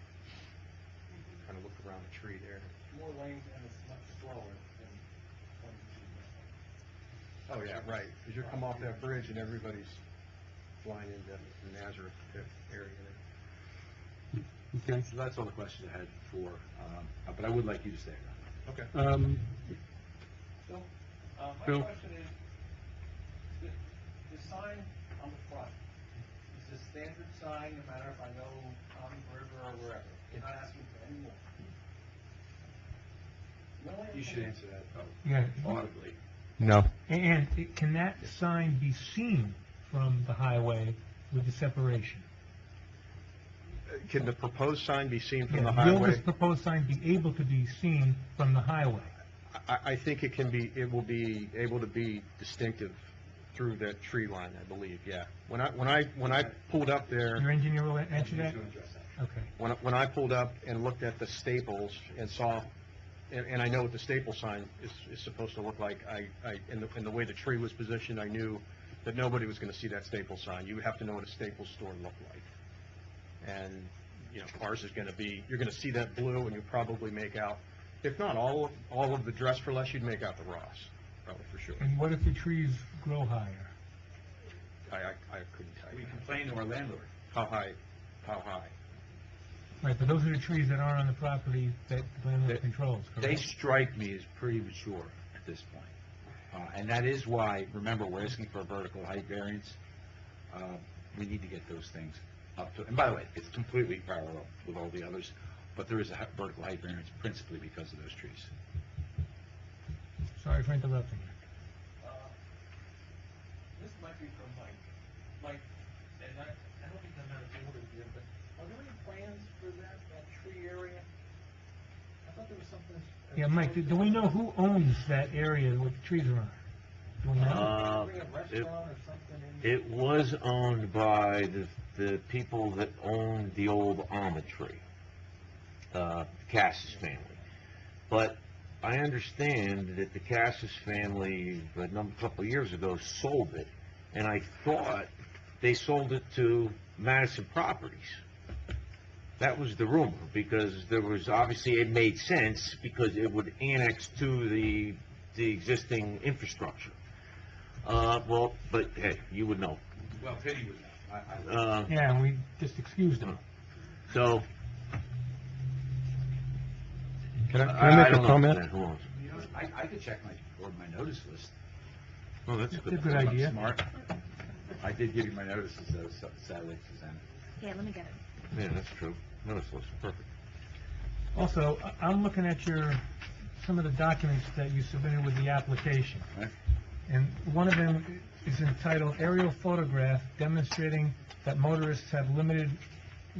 Kind of look around the tree there. More lanes and it's much slower than 22. Oh, yeah, right, because you come off that bridge and everybody's flying into the Nazareth area there. Okay. So that's all the questions I had for, but I would like you to stay around. Okay. So, my Bill? question is, the sign on the front, is a standard sign, no matter if I know Tommy River or wherever? You're not asking for any more. You should answer that Yeah. audibly. No. And can that sign be seen from the highway with the separation? Can the proposed sign be seen from the Yeah, will this highway? proposed sign be able to be seen from the highway? I think it will be able to be distinctive through that tree line, I believe, yeah. When I pulled up there, Your engineer will answer that? Okay. when I pulled up and looked at the staples and saw, and I know what the staple sign is supposed to look like, in the way the tree was positioned, I knew that nobody was gonna see that staple sign. You have to know what a staple store looked like. And, you know, ours is gonna be, you're gonna see that blue, and you'll probably make out, if not all of the Dress for Less, you'd make out the Ross, probably for sure. And what if the trees grow higher? I couldn't tell We you. complain to our landlord. How high? Right, but those are the trees that aren't on the property that the landlord They- controls, They correct? strike me as pretty mature at this point. And that is why, remember, we're asking for a vertical height variance. We need to get those things up to, and by the way, it's completely parallel with all the others, but there is a vertical height variance principally because of those trees. Sorry for interrupting you. This might be from Mike. Mike, and I don't think I'm out of order here, but are there any plans for that tree area? I thought there was something. Yeah, Mike, do we know who owns that area where the trees are on? Do we know? Bring a restaurant or something in? It was owned by the people that owned the old almond tree, the Cassis family. But I understand that the Cassis family, a couple of years ago, sold it, and I thought they sold it to Madison Properties. That was the rumor, because there was, obviously, it made sense, because it would annex to the existing infrastructure. Well, but hey, you would know. Well, Penny would know. Yeah, and we just excused them. So, Can I make a don't know comment? if that belongs. You know, I could check my notice list. Oh, that's That's a good. good I'm idea. smart. I did give you my notices, though, Saturday, Susanna. Yeah, let me get it. Yeah, that's true. Notice list, perfect. Also, I'm looking at some of the documents that you submitted with the application. Right. And one of them is entitled Aerial Photograph Demonstrating that Motorists Have Limited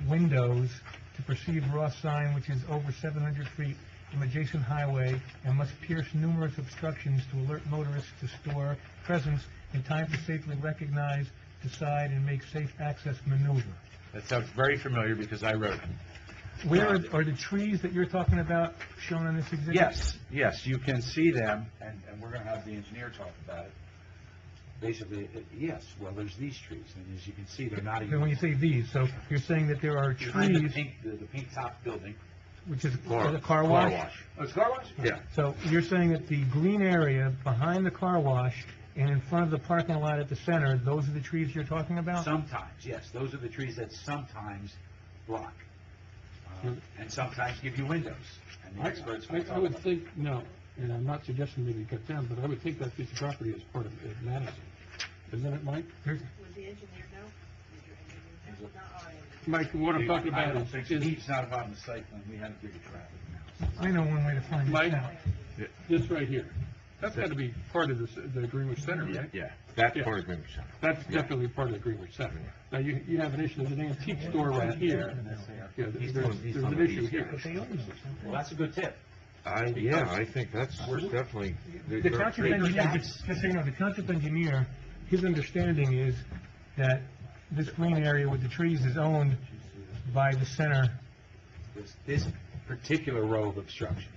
Windows to Perceive Ross Sign, which is over 700 feet from adjacent highway and must pierce numerous obstructions to alert motorists to store presence in time to safely recognize, decide, and make safe access maneuver. That sounds very familiar because I wrote it. Where are the trees that you're talking about shown on this exhibit? Yes, you can see them, and we're gonna have the engineer talk about it. Basically, yes, well, there's these trees, and as you can see, they're not Okay, when you even... say these, so you're saying that there are Behind trees, the pink top building. which is Car- the car wash? Oh, it's car wash? Yeah. So you're saying that the green area behind the car wash and in front of the parking lot at the center, those are the trees you're talking about? Sometimes, yes, those are the trees that sometimes block, and sometimes give you windows, and the experts will I talk would about it. think, no, and I'm not suggesting maybe cut down, but I would think that piece of property is part of Madison. Isn't it, Mike? There's- Would the engineer know? Did your engineer know? Not our engineer. Mike, what I'm talking I about don't think, is he's not about the site plan, we had to give you traffic. I know one way to find Mike? this out. this right here. That's got to be part of the Greenwich Center, right? Yeah, that's Yeah. part of Greenwich Center. That's definitely part of the Greenwich Center. Now, you have an issue, there's an antique store right here. Yeah, there's an issue here. Well, that's a good tip. Yeah, I think that's definitely. The township engineer, just so you know, the township engineer, his understanding is that this green area with the trees is owned by the center, This particular row of obstructions.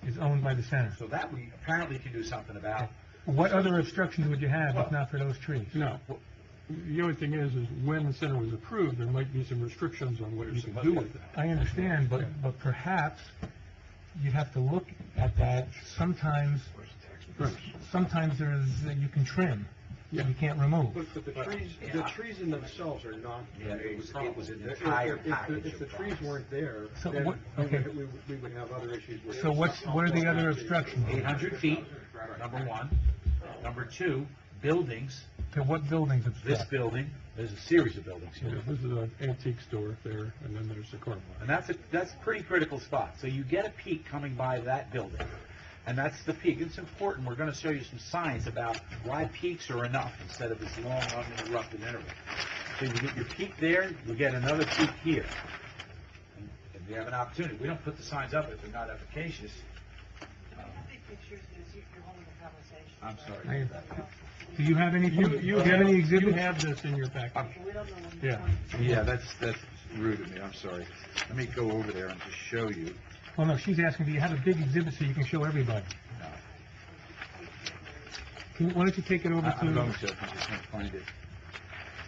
is owned by the center. So that we apparently can do something about. What other obstructions would you have if not for those trees? No, the only thing is when the center was approved, there might be some restrictions on what you can do with that. I understand, but perhaps you'd have to look at that. Sometimes there's, you can trim, you can't remove. But the trees in themselves are not Yeah, a it was problem. an entire If package the of trees weren't there, So then what- we okay. we would have other issues with. So what are the other obstructions? 800 feet, number one. Number two, buildings. Okay, what buildings This obstruct? building, there's a series of buildings Yeah, here. this is an antique store there, and then there's the car wash. And that's a pretty critical spot. So you get a peak coming by that building. And that's the peak. It's important. We're going to show you some science about why peaks are enough instead of this long, uninterrupted interval. So you get your peak there, you get another peak here. We have an opportunity. We don't put the signs up if they're not efficacious. Take pictures, because you're holding a conversation. I'm right? sorry. Everybody else is- Do you have anything, do you have any exhibits? You have this in your package. We don't know when Yeah. Yeah, that's rude of me, I'm sorry. Let me go over there and just show you. Well, no, she's asking, do you have a big exhibit so you can show everybody? No. Why don't you take it over I'm going to to, I just can't find it.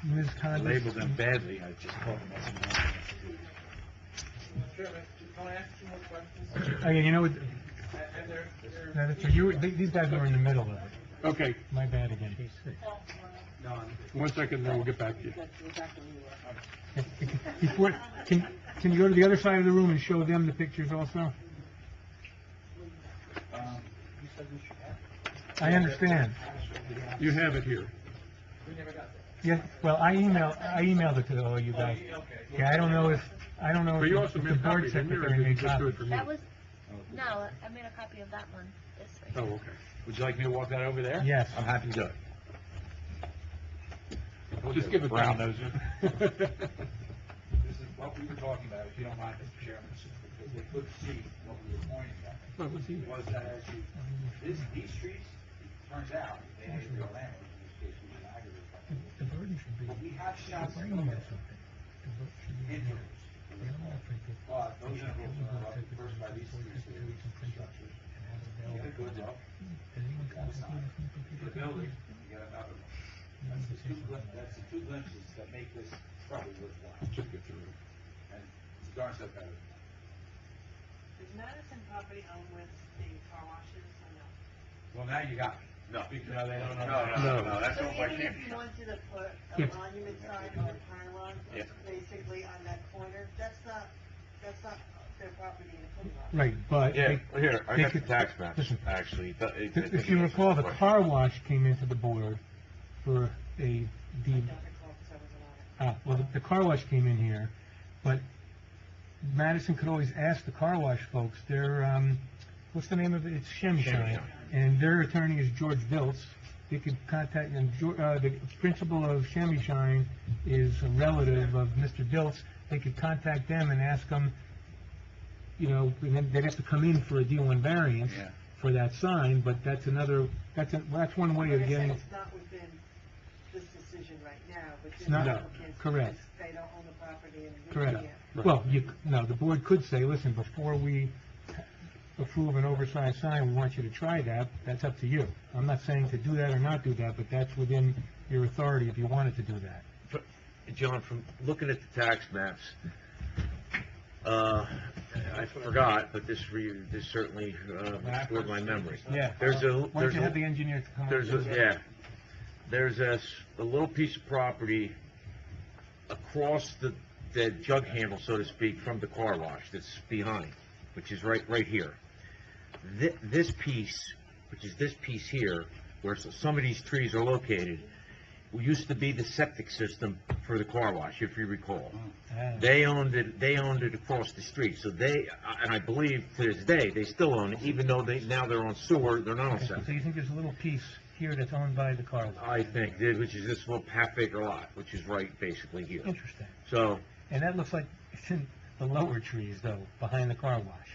Ms. I Conley? labeled them badly, I just called them messing up. Chairman, can I ask two more questions? Oh, yeah, you know what, And they're, no, that's, these guys were in the middle of it. Okay, My bad again. one second, then we'll get back to you. Before, can you go to the other side of the room and show them the pictures also? I understand. You have it here. Yeah, well, I emailed it to all you guys. Yeah, I don't know if But you also if made the a copy, board didn't you, or secretary did you made just do it copies. for me? That was, no, I made a copy of that one, this Oh, way. okay. Would you like me to walk that over there? Yes. I'm happy to do it. Just give it Brown back. noser. This is what we were talking about, if you don't mind, Mr. Chairman, because they could see what we were pointing at. What was he? Was that as you, these streets, it turns out, they ain't real landlords in this case, we can aggregate that. The burden should be. But we have shots of bringing intervals, us something. The vote should be intervals. But those They should intervals be are up protected first by these before three we can print it structures. and have it You get a good available. look, Did anyone contact you from the computer building, company? you get another one. No, That's the they say two, something. that's the two glimpses that make this probably worthwhile. Just get through it. And it's darn stuff better than that. Is Madison property owned with the car washes or no? Well, now you got me. No. They don't. No. That's So owned by even if Champion. you wanted to put Yeah. a monument sign or a pylon, Yeah. basically on that corner, that's not their property to put it on. Right, but. Yeah, they- here, I they got the could- tax maps, listen, actually. If you recall, the car wash came into the board for a deed. I don't recall because I wasn't on it. Well, the car wash came in here, but Madison could always ask the car wash folks, what's the name of it? It's Shemshine. Shemshine. And their attorney is George Diltz. They could contact, and the principal of Shemshine is a relative of Mr. Diltz. They could contact them and ask them, and then they'd have to come in for a D1 variance Yeah. for that sign, but that's one way of Like I said, getting. it's not within this decision right now, but It's just not- applicants, correct. because they don't own the property and they Correct. can't. Well, no, the board could say, listen, before we approve an oversized sign, we want you to try that. That's up to you. I'm not saying to do that or not do that, but that's within your authority if you wanted to do that. John, from looking at the tax maps, I forgot, but this certainly restored my memory. Yeah. There's a, Why don't you have the engineer to come up? there's a, yeah, there's a little piece of property across the jug handle, so to speak, from the car wash that's behind, which is right here. This piece, which is this piece here, where some of these trees are located, used to be the septic system for the car wash, if you recall. Ah. They owned it across the street, so and I believe to this day, they still own it, even though now they're on sewer, they're not on Okay, so septic. you think there's a little piece here that's owned by the car wash? I think, which is this little half-acre lot, which is right basically here. Interesting. So, And that looks like it's in the lower trees, though, behind the car wash.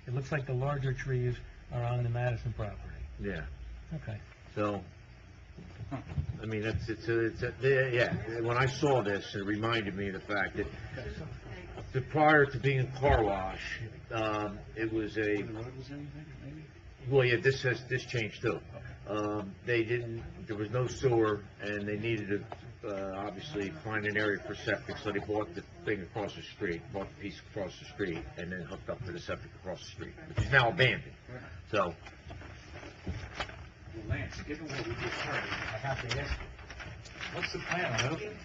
It looks like the larger trees are on the Madison property. yeah, Okay. so, I mean, yeah, when I saw this, it reminded me of the fact that prior to being a car wash, it was well, yeah, this changed too. There was no sewer, and they needed to, obviously, find an area for septic, so they bought the thing across the street, bought the piece across the street, and then hooked up to the septic across the street, which is now abandoned. So, Well, Lance, given what we just heard, I have to ask you, what's the plan on opening?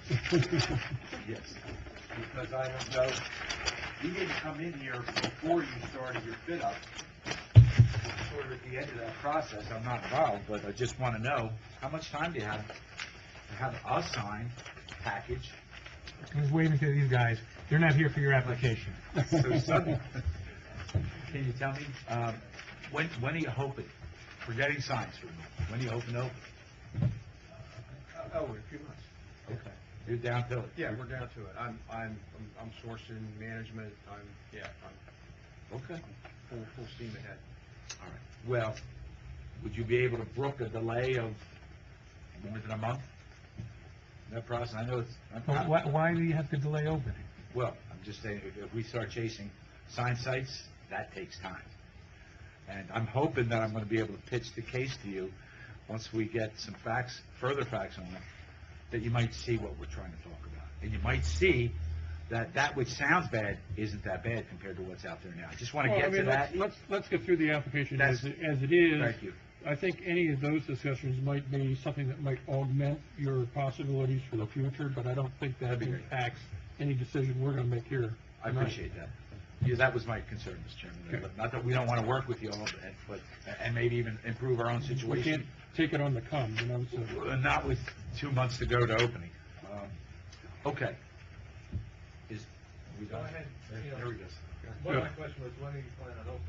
Yes, because I don't know, you didn't come in here before you started your fit up. Sort of at the end of that process, I'm not involved, but I just want to know, how much time do you have to have a signed package? I was waving to these guys. They're not here for your application. So sudden. Can you tell me, when are you hoping, forgetting signs for me, when are you hoping to open? Oh, in a few months. Okay. You're down to it? Yeah, we're down to it. I'm sourcing management, Okay. full steam ahead. All right. Well, would you be able to brook a delay of more than a month? That process, I know it's, But why do you have to delay opening? well, I'm just saying, if we start chasing sign sites, that takes time. And I'm hoping that I'm gonna be able to pitch the case to you, once we get some facts, further facts on it, that you might see what we're trying to talk about. And you might see that which sounds bad isn't that bad compared to what's out there now. I just wanna Well, I get to mean, that. let's get through the application as That's- it is. Thank you. I think any of those discussions might be something that might augment your possibilities for the future, but I don't think that That'd be great. impacts any decision we're gonna make here. I appreciate that. Yeah, that was my concern, Mr. Chairman. Okay. But not that we don't want to work with you all, and maybe even improve our own We situation. can't take it on the come, you know, so. Not with 2 months to go to opening. Okay. We Go done? ahead. You know, There we go. One of my questions was, when are you planning on opening?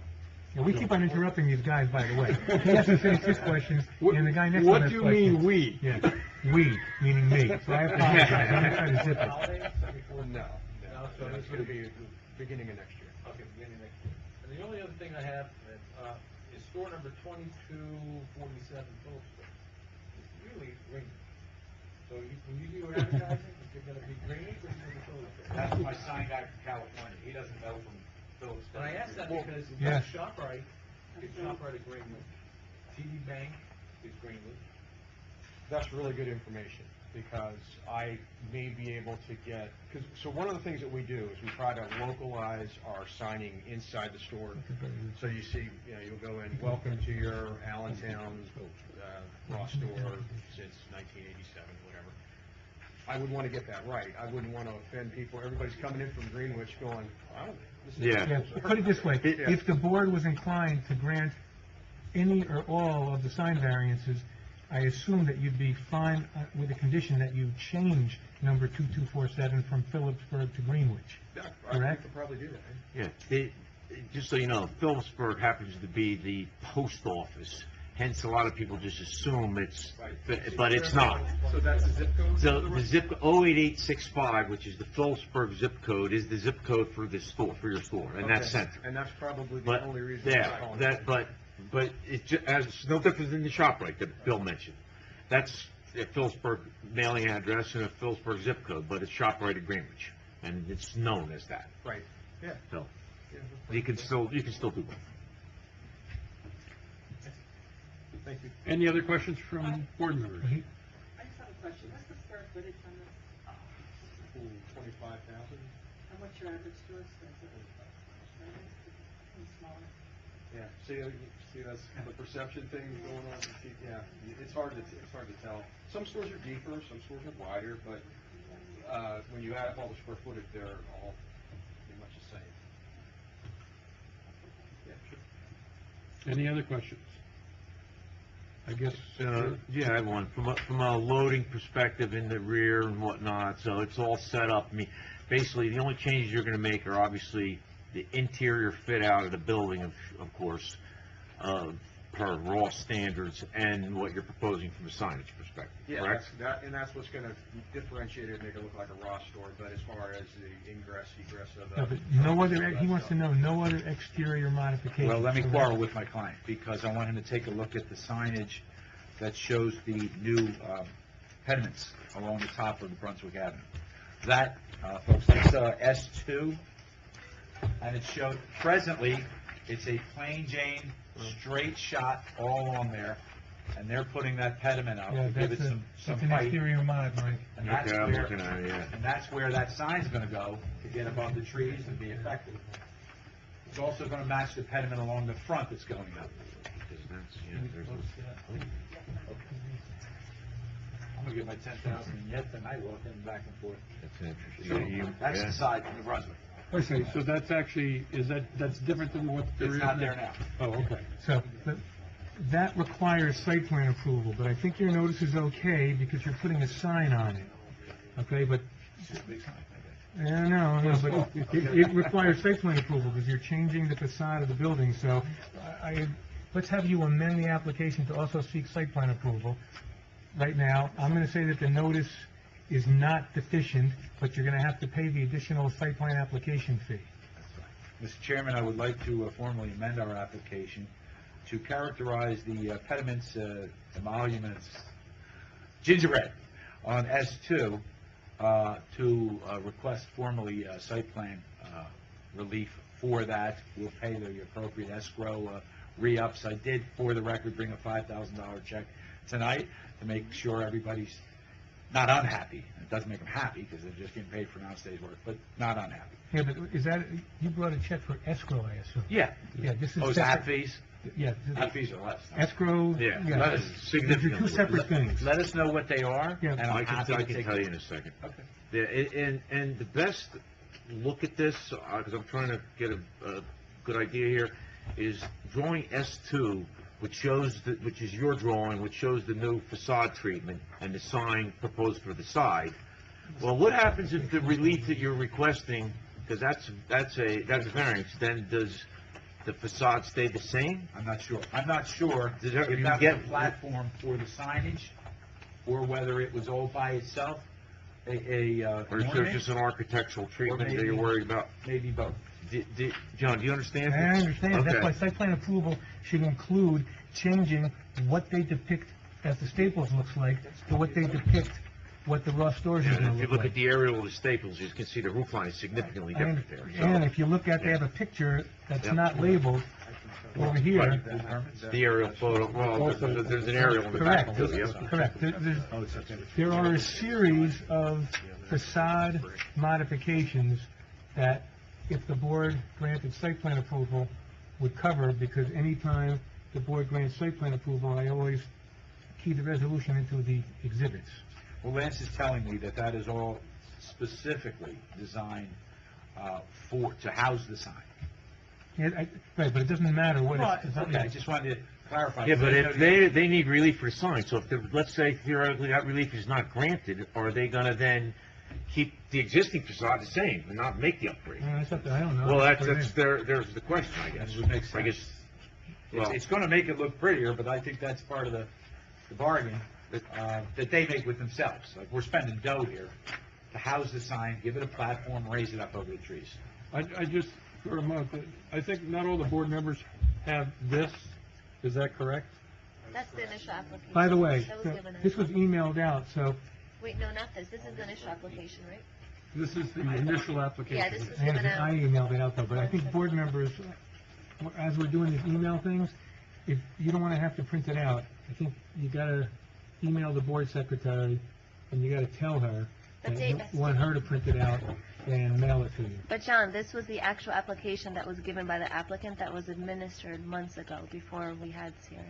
Yeah, we keep on interrupting these guys, by the way. He has to finish his questions, and the guy next to him What has do you questions. mean, we? Yeah, we, meaning me. So I apologize, I'm not trying to zip it. Holidays, before? No, No, so it's gonna be the beginning of next year. Okay, beginning next year. And the only other thing I have is store number 2247 Phillipsburg. It's really green. So when you do your advertising, is it gonna be green or is it gonna be Phillipsburg? That's my sign guy from California. He doesn't know from Phillips. And I asked that because Yeah. ShopRite is ShopRite at Greenwood. TD Bank is Greenwood. That's really good information, because I may be able to get, so one of the things that we do is we try to localize our signing inside the store. So you see, you'll go in, welcome to your Allentown, Ross store since 1987, whatever. I would want to get that right. I wouldn't want to offend people. Everybody's coming in from Greenwich going, wow, this is. Yeah. Yeah, put it this way, Yeah. if the board was inclined to grant any or all of the sign variances, I assume that you'd be fine with the condition that you change number 2247 from Phillipsburg to Greenwich. Yeah, Correct. I could probably do that. Yeah, just so you know, Phillipsburg happens to be the post office, hence a lot of people just assume it's, but it's not. So that's the zip code? So the zip, 08865, which is the Phillipsburg zip code, is the zip code for this store, for your store, and that's Okay. center. And that's probably the But, only reason. yeah, but it's no different than the ShopRite that Bill mentioned. That's a Phillipsburg mailing address and a Phillipsburg zip code, but it's ShopRite at Greenwich, and it's known as that. Right, yeah. So Yeah. you can still do both. Thank you. Any other questions from board members? I just have a question. What's the square footage on this? 25,000? And what's your average store space? Smaller. Yeah, see, that's the perception thing going on. Yeah, it's hard to tell. Some stores are deeper, some stores are wider, but, when you add up all the square footage, they're all pretty much the same. Yeah, sure. Any other questions? I guess, Yeah, I have one. From a loading perspective in the rear and whatnot, so it's all set up. I mean, basically, the only changes you're gonna make are obviously the interior fit out of the building, of course, per Ross standards, and what you're proposing from a signage perspective, Yeah, correct? that's what's gonna differentiate it, and make it look like a Ross store, but as far as the ingress, egress of No, the. but no other, he wants to know, no other exterior modifications. Well, let me correct? quarrel with my client, because I want him to take a look at the signage that shows the new pediments along the top of the Brunswick Avenue. That, folks, that's S2, and it showed, presently, it's a plain Jane, straight shot all along there, and they're putting that pediment up Yeah, to give that's it a, some that's an height. exterior mod, Mike. And that's Okay, I'm where- looking at it, yeah. And that's where that sign's gonna go to get above the trees and be effective. It's also gonna match the pediment along the front that's going up. I'm gonna get my 10,000 yet tonight, walking back and forth. That's interesting. That's the side from the Brunswick. okay, so that's actually, that's different than what there is? It's not there now. Oh, okay. So, that requires site plan approval, but I think your notice is okay because you're putting a sign on it. Okay, but, no, but it requires site plan approval because you're changing the facade of the building, so let's have you amend the application to also seek site plan approval. Right now, I'm gonna say that the notice is not deficient, but you're gonna have to pay the additional site plan application fee. Mr. Chairman, I would like to formally amend our application to characterize the pediments, emoluments, gingerbread on S2, to request formally site plan relief for that. We'll pay the appropriate escrow re-ups. I did, for the record, bring a $5,000 check tonight to make sure everybody's not unhappy. It doesn't make them happy, because they're just getting paid for non-stage work, but not unhappy. Yeah, but is that, you brought a check for escrow, I assume? Yeah. Yeah, this is Oh, is that separate. fees? Yeah. That fees are less. Escrow, Yeah, yeah. that is These are significantly. two separate things. Let us know what they are, Yeah. and I'm I happy can to take tell you them. in a second. Okay. Yeah, and the best look at this, because I'm trying to get a good idea here, is drawing S2, which shows, which is your drawing, which shows the new facade treatment and the sign proposed for the side. Well, what happens if the relief that you're requesting, because that's a variance, then does the facade stay the same? I'm not sure. I'm not sure Did if you that was get- a platform for the signage, or whether it was all by itself, Or is there ornament, just an architectural treatment that maybe- you're worried about? maybe both. John, do you understand? I understand, that's Okay. why site plan approval should include changing what they depict as the Staples looks like to what they depict what the Ross Stores is And gonna if you look look like. at the aerial of the Staples, you can see the roof line is significantly different there. So- And if you look at, they have a picture that's Yep. not labeled over here. Right. The aerial photo, well, there's an aerial in the back Correct, too, yeah. correct. There are a series of facade modifications that, if the board granted site plan approval, would cover, because anytime the board grants site plan approval, I always key the resolution into the exhibits. Well, Lance is telling me that that is all specifically designed to house the sign. Yeah, right, but it doesn't matter what Well, it's... it's okay, I just wanted to clarify. Yeah, but if they need relief for signs, so if, let's say theoretically that relief is not granted, are they gonna then keep the existing facade the same and not make the upgrade? That's up to, I don't know. Well, Put it that's, in. there's the question, I guess. That would make I guess, sense. well, It's gonna make it look prettier, but I think that's part of the bargain that they make with themselves. Like, we're spending dough here to house the sign, give it a platform, raise it up over the trees. I just, for a moment, I think not all the board members have this, is that correct? That's the initial application. By the way, That was so given out. this was emailed out, so Wait, no, not this. This is the initial application, right? This is the initial application. Yeah, this was I given out. emailed it out though, but I think board members, as we're doing these email things, if you don't want to have to print it out, I think you gotta email the board secretary, and you gotta tell her But that they- you want her to print it out and mail it to you. But John, this was the actual application that was given by the applicant that was administered months ago, before we had this hearing.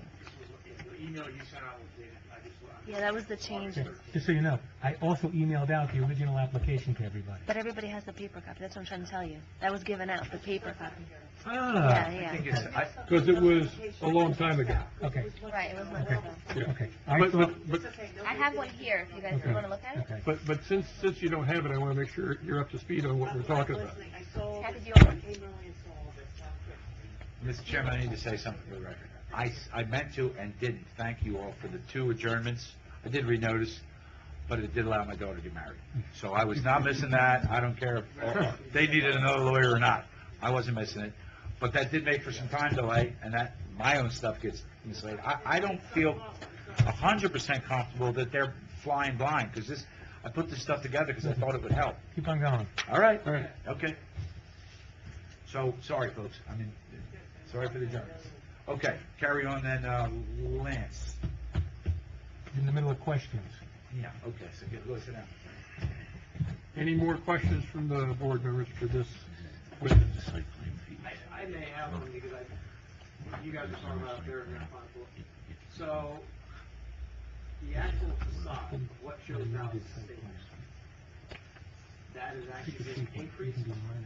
The email you sent out was dated, I just. Yeah, that was the changes. Just so you know, I also emailed out the original application to everybody. But everybody has the paper copy. That's what I'm trying to tell you. That was given out, the paper copy. Ah, Yeah, I think yeah. it's, Because it was a long time ago. okay, Right, it was months okay, ago. okay. I But, thought, but, I have one here, if you guys Okay. want to look at it. okay. but since you don't have it, I want to make sure you're up to speed on what we're talking about. I saw, Kathy, do you want one? Kimberly installed it, Mr. Chairman, I need to say something for the record. I meant to and didn't thank you all for the 2 adjournments. I did read notice, but it did allow my daughter to get married. So I was not missing that. I don't care if they needed another lawyer or not. I wasn't missing it. But that did make for some time delay, and that, my own stuff gets mislaid. I don't feel 100% comfortable that they're flying blind, because this, I put this stuff together because I thought it would help. Keep on going. All right? All right. Okay. So, sorry, folks, sorry for the adjournments. Okay, carry on then, Lance. In the middle of questions. Yeah, okay, so go sit down. Any more questions from the board members for this witness? I may have one because you guys are talking about there in your front book. So, the actual facade, what shows now is the same. That is actually being increased.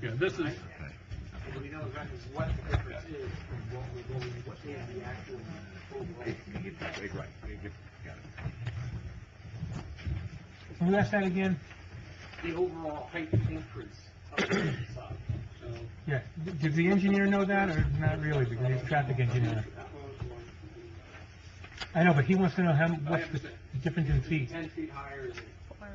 Yeah, this is, And we know exactly what the difference is from what is the actual overall. Right, Can you ask that again? The overall height increase of the facade. So, Yeah, did the engineer know that, or not really, because he's a traffic engineer? that was one. I know, but he wants to know what's the understand. difference in feet. 10 feet higher is 4, right?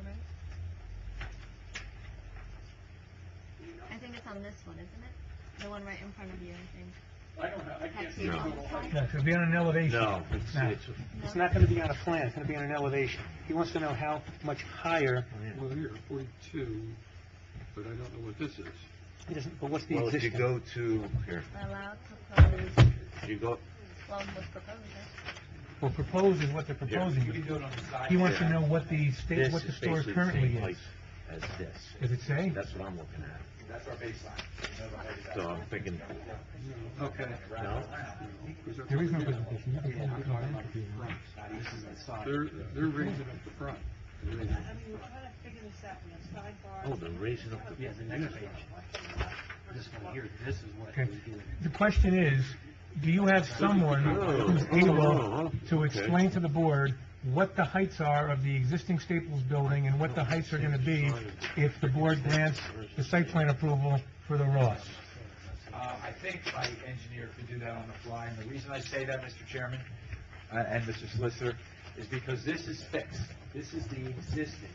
on this one, isn't it? The one right in front of you, I think. I can't see No. it. No, it's gonna be on an elevation. No, No. It's not gonna be on a plan, it's gonna be on an elevation. He wants to know how much higher, Well, here, 42, but I don't know what this is. he doesn't, but what's the well, if you existing? go to, here, Allowed proposed, you go, well, was proposed, right? Well, proposed is what they're proposing. He wants to know what the this what the is store basically the currently same height is. as this. Does it say? That's what I'm looking at. That's our baseline. So I'm thinking, Okay. no? There is no presentation. You can come up with it. They're raising up the front. I mean, we're trying to figure this out, we have sidebars. Oh, they're raising up the. Yeah, the next page. This one here, this is what Okay. we do. The question is, do you have someone who's able to explain to the board what the heights are of the existing Staples building and what the heights are gonna be if the board grants the site plan approval for the Ross? I think my engineer could do that on the fly, and the reason I say that, Mr. Chairman, and Mr. Solicitor, is because this is fixed. This is the existing.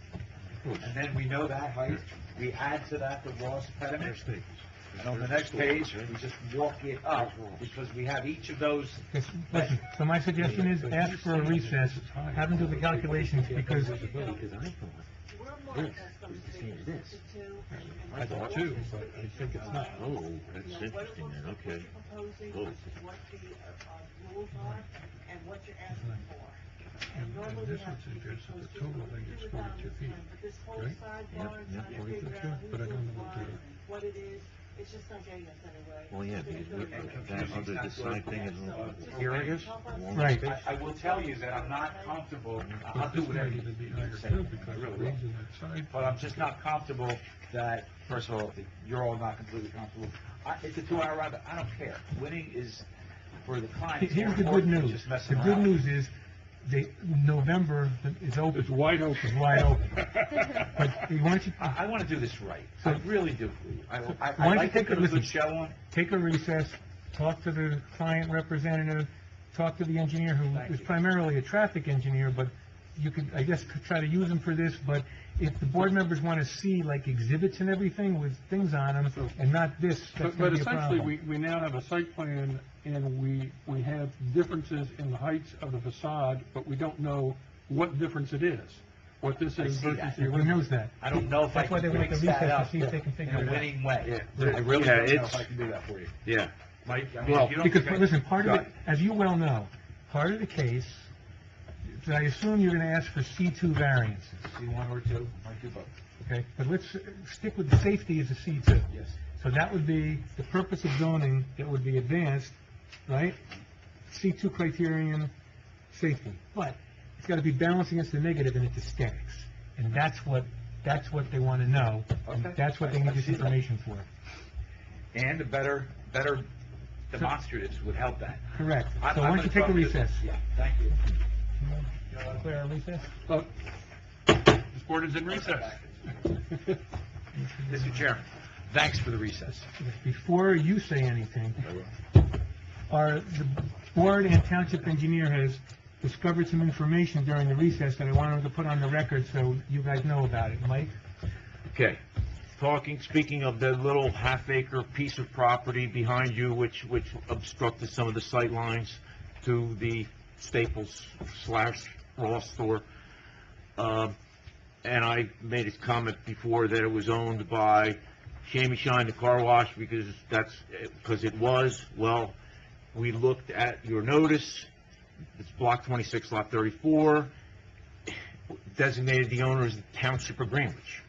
And then we know that height, we add to that the Ross pediment, and on the next page, we just walk it up, because we have each of those. Listen, so my suggestion is ask for a recess, have them do the calculations, because Because I thought, We're more this or less gonna was the figure same as this. 62, and I thought too, but I think it's not. Oh, you that's know, interesting then, what okay. you're proposing Oh. versus what the rules are, and what you're asking for. And And normally this we have one to be suggests that the posted, total we height do is it down 42 this feet, time, but this whole right? sidebar, Yep, trying to 42, figure out but I who's don't doing know what what, the- what it is, it's just not getting us anywhere. Well, yeah, It's because gonna look, go that under the side thing is, So, here it is. help us. Long Right. space. I will tell you that I'm not comfortable, I'll But do this whatever might you even be you higher say, too, I because really it's will. raising that side. But I'm just not comfortable that, first of all, you're all not completely comfortable. It's a 2-hour ride, but I don't care. Winning is, for the client, it's more here's the good important than news. just The messing good around. news is, November is open. It's wide open. It's wide open. But why don't you I want to do this right. So- I really do. I why don't like you to take put a a good listen? show on. take a recess, talk to the client representative, talk to the engineer who Thank is you. primarily a traffic engineer, but you could, I guess, could try to use him for this, but if the board members want to see like exhibits and everything with things on them and not this, that's But going to be a essentially, problem. we now have a site plan, and we have differences in the heights of the facade, but we don't know what difference it is, what this I is see versus that. the Who original. knows that? I don't know if I That's why can they want the fix that recess to up see if they can in figure a it out. winning way. Yeah. I really Yeah, don't know it's- if I can do that for you. Yeah. Mike, I mean, Well, if you don't Because, think I- listen, part Go of it, ahead. as you well know, part of the case, is I assume you're going to ask for C2 variances, C1 or 2, might do both. okay? But let's stick with the safety as a C2. Yes. So that would be the purpose of zoning that would be advanced, right? C2 criterion, safety. But it's got to be balanced against the negative in its aesthetics. And that's what they want to know. And Okay. that's what they I need this see that. information for. And a better demonstratives would help that. Correct. I'm- So why I'm don't you gonna take a talk to- recess? Yeah, thank you. Clear a recess? This board is in recess. Mr. Chairman, thanks for the recess. Before you say anything, the board and township engineer has discovered some information during the recess that I wanted to put on the record so you guys know about it. Mike? Okay, speaking of the little half-acre piece of property behind you, which obstructed some of the sight lines to the Staples / Ross store, and I made a comment before that it was owned by Shammy Shine, the car wash, because it was. Well, we looked at your notice, it's block 26, lot 34, designated the owner as the Township of Greenwich.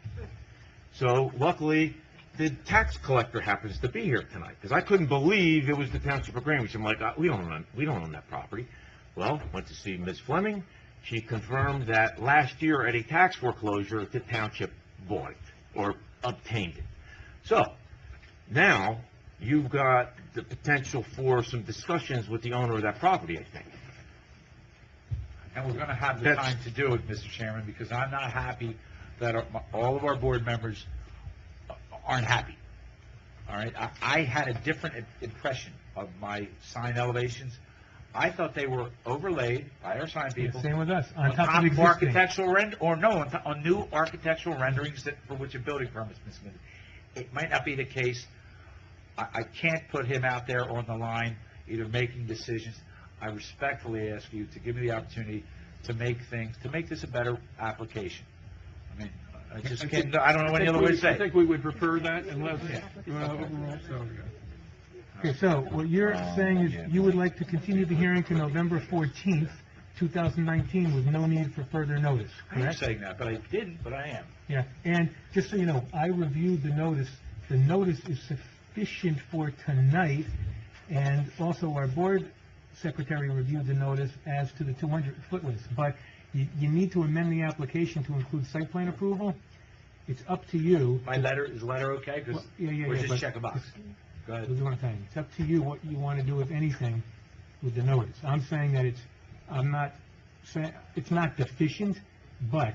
So luckily, the tax collector happens to be here tonight, because I couldn't believe it was the Township of Greenwich. I'm like, we don't own that property. Well, went to see Ms. Fleming. She confirmed that last year at a tax foreclosure, the township bought it, or obtained it. So, now, you've got the potential for some discussions with the owner of that property, I think. And we're going to have the That's- time to do it, Mr. Chairman, because I'm not happy that all of our board members aren't happy. All right? I had a different impression of my sign elevations. I thought they were overlaid by our sign people. Same with us, On on top of existing. architectural on new architectural renderings for which a building permit's been submitted. It might not be the case I can't put him out there on the line, either making decisions. I respectfully ask you to give me the opportunity to make this a better application. I mean, I just can't, I don't know any other way to say I it. think we would prefer that unless, overall, so, Okay, so what you're saying is you would like to continue the hearing to November 14th, 2019, with no need for further notice, I am correct? saying that, but I didn't, but I am. Yeah, and just so you know, I reviewed the notice. The notice is sufficient for tonight, and also our board secretary reviewed the notice as to the 200-foot list. But you need to amend the application to include site plan approval. It's up to you. My letter, is the letter okay? Because Yeah, we're but just check a box. Go This ahead. is what I'm saying. It's up to you what you want to do, if anything, with the notice. I'm saying that I'm not saying, it's not deficient, but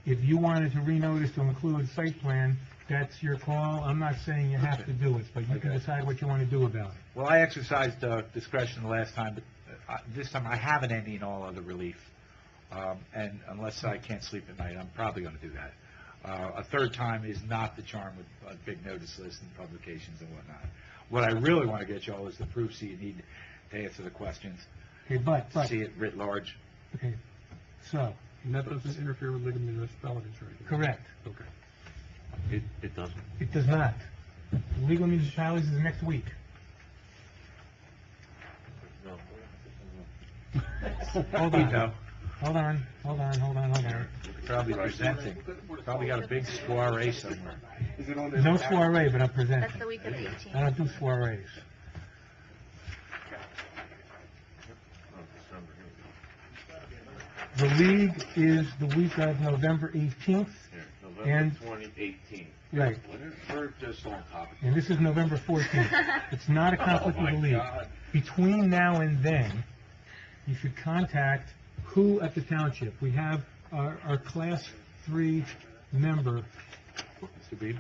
if you wanted to renotice to include site plan, that's your call. I'm not saying you have to do it, but you can Okay. decide what you want to do about it. Well, I exercised discretion the last time, but this time I have an any and all other relief. And unless I can't sleep at night, I'm probably going to do that. A third time is not the charm with a big notice list and publications and whatnot. What I really want to get y'all is the proof so you need to answer the questions, Okay, but, see it writ large. okay, so, and that doesn't interfere with legal municipalities, right? correct. Okay. It doesn't. It does not. Legal municipalities is next week. Hold on. Hold on. Probably presenting. Probably got a big soiree somewhere. No soiree, but I'm presenting. That's the week of the 18th. I don't do soirees. The league is the week of November 18th, And- November 2018. right, We're just on topic. and this is November 14th. It's not a conflict with the league. Between now and then, you should contact who at the township? We have our Class 3 member. Mr. Beebe?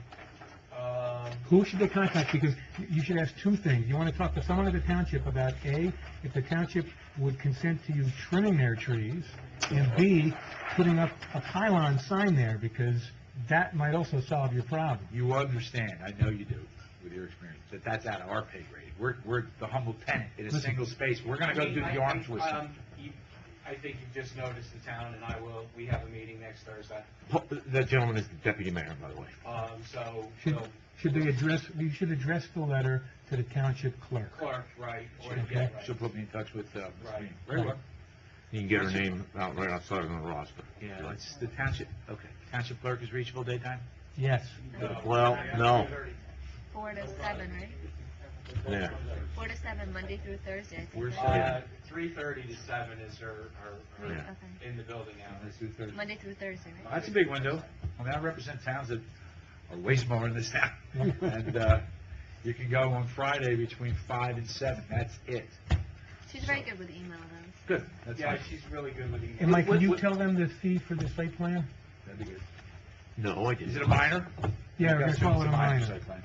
Who should they contact? Because you should ask two things. You want to talk to someone at the township about, A, if the township would consent to you trimming their trees, and B, putting up a pylon sign there, because that might also solve your problem. You understand, I know you do, with your experience, that that's out of our pay grade. We're the humble tenant in a Listen. single space. We're gonna go do the arm twisting. I think you've just noticed the town, and we have a meeting next Thursday. That gentleman is the deputy mayor, by the way. Should they address, you should address the letter to the township clerk. Clerk, right, Okay. She'll put me in touch with, Ms. Right. Beebe. Very well. You can get her name out right outside on the roster. Yeah, it's the township, okay. Township clerk is reachable daytime? Yes. Well, no. 4 to 7, right? Yeah. 4 to 7, Monday through Thursday. I think. Where's Yeah. 3:30 to 7 is her Yeah. Okay. in the building hours. Let's do Thursday. Monday through Thursday, right? That's a big window. I mean, I represent towns that are way smaller than this town. And, you can go on Friday between 5 and 7, that's it. She's very good with email, though. Good, that's Yeah, fine. she's really good with email. And Mike, can you tell them the fee for the site plan? That'd be good. No, I didn't. Is it a minor? Yeah, we're gonna Yes, call it's it a minor. site plan.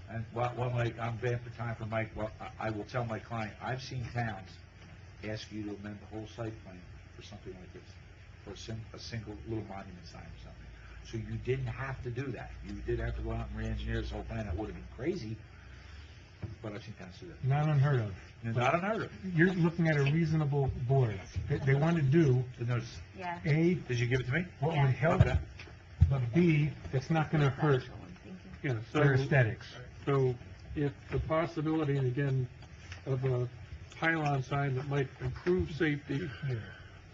And what Mike, I'm bad for time for Mike, well, I will tell my client, I've seen towns ask you to amend the whole site plan for something like this, for a single little monument sign or something. So you didn't have to do that. You did have to go out and re-engineer this whole plan. That would have been crazy, but I've seen towns do that. Not unheard of. And not unheard of. You're looking at a reasonable board. They want to do, The notice, Yeah. A, did you give it to me? what would help, Okay. but B, it's not going to hurt Thank Yeah, you. their so, aesthetics. so if the possibility, and again, of a pylon sign that might improve safety.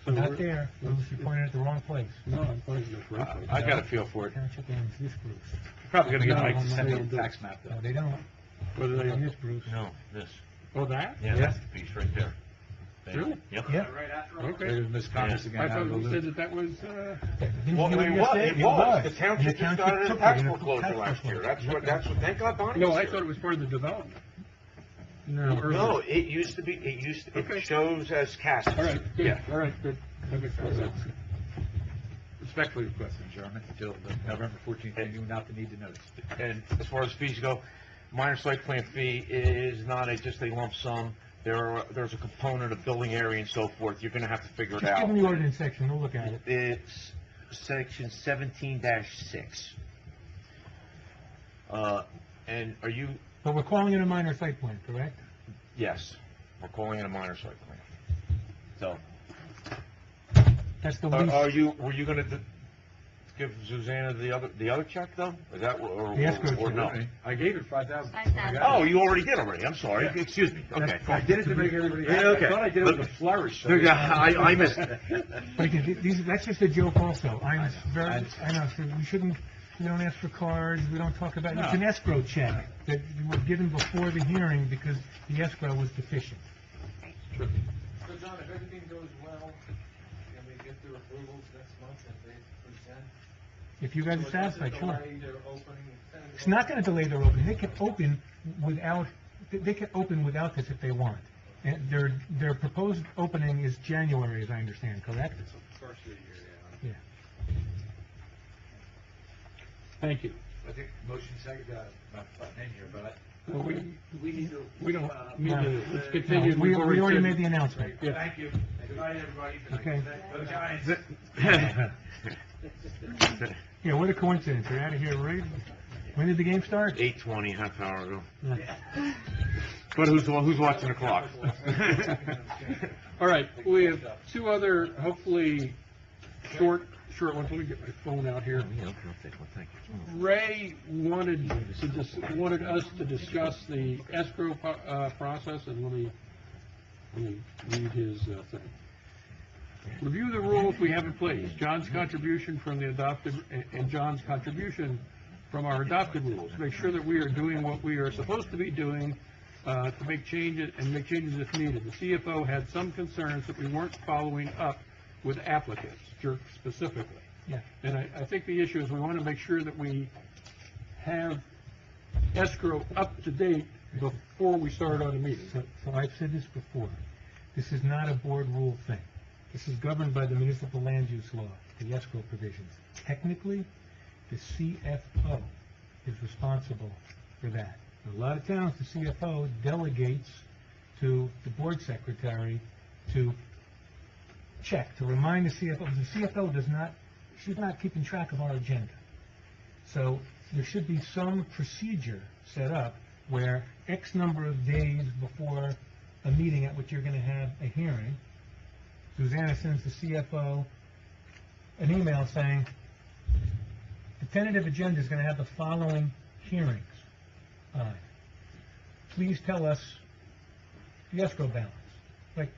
So Not we're- there, Bruce, you pointed at the wrong place. No, I'm pointing this right place. I got a feel for it. Township owns this, Bruce. Probably gonna get No, Mike to no, send me no, the no. tax map though. No, they don't. What do They they, own this, Bruce. No, this. oh, that? Yeah, Yeah. that's the piece right there. Really? Yep. Yeah. Right after. Okay. There's Ms. Thomas I again. thought out of the you loop. said that was, Didn't Well, you I mean, just say it was. The And township just got it in took tax in a foreclosure tax last year. foreclosure. That's what, thank God Bonnie no, was I here. thought it was part of the development. No, No, earlier. it used to be, it Okay. shows as Cass's. All right, good, Yeah. all right, good. That makes more sense. Respectfully requesting adjournment until the November 14th meeting without the need to notice. And as far as fees go, minor site plan fee is not just a lump sum. There's a component of building area and so forth. You're gonna have to figure it Just give out. them the ordinance section, we'll look at it. It's section 17-6. And are you, But we're calling it a minor site plan, correct? yes, we're calling it a minor site plan. So, That's the are least, you, were you gonna give Susanna the other check, though? Is that, or The escrow or check. no? I gave it 5,000. 5,000. Oh, you already did already, I'm sorry, excuse me, okay. I did it to make everybody Yeah, happy. okay. I thought I did it with a flourish. No, yeah, I missed it. but again, that's just a joke also. I know, so we don't ask for cards, we don't talk about, it's an escrow check that was given before the hearing because the escrow was deficient. So John, if everything goes well, and we get their approvals next month and they present. If you guys are so it doesn't satisfied, sure. delay their opening. It's not gonna delay their opening, they can open without this if they want. And their proposed opening is January, as I understand, correct? First of the year, Yeah. Thank you. I think motion second, not button in here, but Well, We need to. we don't need No. to, let's No, continue. we We've already said- made the announcement. Yeah. thank you. Good night, everybody. Okay. Go Giants. Yeah, what a coincidence, we're out of here, right? When did the game start? 8:20, half hour ago. Yeah. But who's watching the clock? All right, we have two other, hopefully, short ones. Let me get my phone out here. Yeah, okay, I'll take one, thank you. Ray wanted us to discuss the escrow process, and let me read his thing. Review the rules we have in place, John's contribution from the adopted, and John's contribution from our adopted rules. Make sure that we are doing what we are supposed to be doing, to make changes if needed. The CFO had some concerns that we weren't following up with applicants, Jerk specifically. Yeah. And I think the issue is we want to make sure that we have escrow up to date before we start on a meeting. So I've said this before, this is not a board rule thing. This is governed by the municipal land use law, the escrow provisions. Technically, the CFO is responsible for that. In a lot of towns, the CFO delegates to the board secretary to check, to remind the CFO, because the CFO she's not keeping track of our agenda. So there should be some procedure set up where X number of days before a meeting at which you're going to have a hearing, Susanna sends the CFO an email saying, the tentative agenda is going to have the following hearings on it. Please tell us the escrow balance. Like,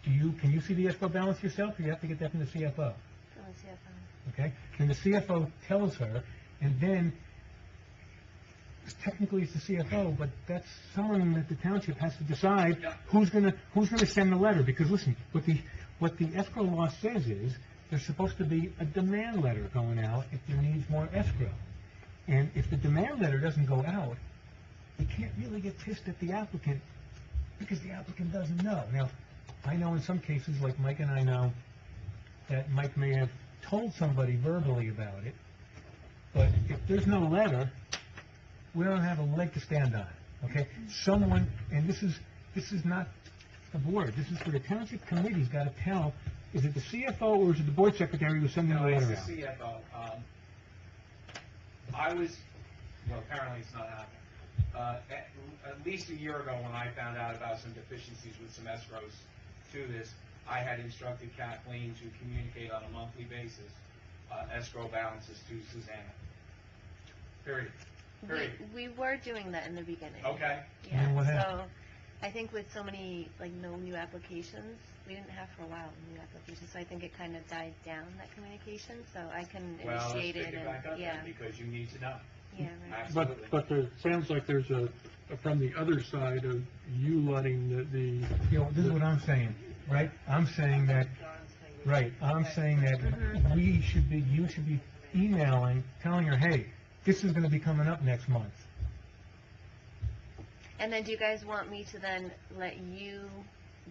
can you see the escrow balance yourself, or you have to get that from the CFO? From the CFO. Okay? Then the CFO tells her, and then, technically it's the CFO, but that's someone that the township has to decide who's gonna send the letter, because listen, what the escrow law says is, there's supposed to be a demand letter going out if there needs more escrow. And if the demand letter doesn't go out, you can't really get pissed at the applicant, because the applicant doesn't know. Now, I know in some cases, like Mike and I know, that Mike may have told somebody verbally about it, but if there's no letter, we don't have a leg to stand on, okay? Someone, and this is not the board, this is for the township committee's got to tell, is it the CFO or is it the board secretary who's sending the No, it's letter the out? CFO. Apparently it's not happening. At least a year ago, when I found out about some deficiencies with some escrows to this, I had instructed Kathleen to communicate on a monthly basis escrow balances to Susanna. Period. We were doing that in the beginning. Okay. And what Yeah, happened? so I think with so many, no new applications, we didn't have for a while new applications, so I think it kind of died down, that communication, so I can Well, let's initiate pick it it back up and, yeah, then, because you need to know. yeah, right. Absolutely. But there sounds like there's from the other side of you letting the You know, this is what I'm saying, right? I'm saying that you should be emailing, telling her, hey, this is gonna be coming up next month. And then do you guys want me to then let you,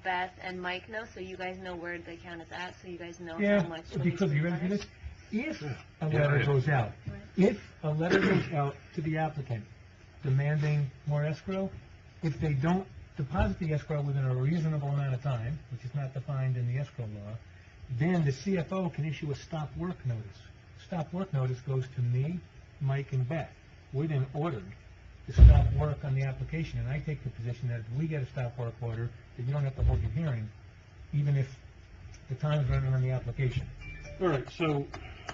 Beth, and Mike know, so you guys know where the account is at, so you guys know Yeah, how much? because you ready for this? If a letter goes out, to the applicant demanding more escrow, if they don't deposit the escrow within a reasonable amount of time, which is not defined in the escrow law, then the CFO can issue a stop work notice. Stop work notice goes to me, Mike, and Beth. we're then ordered to stop work on the application, and I take the position that if we get a stop work order, that you don't have to hold your hearing, even if the time's running on the application. All right, so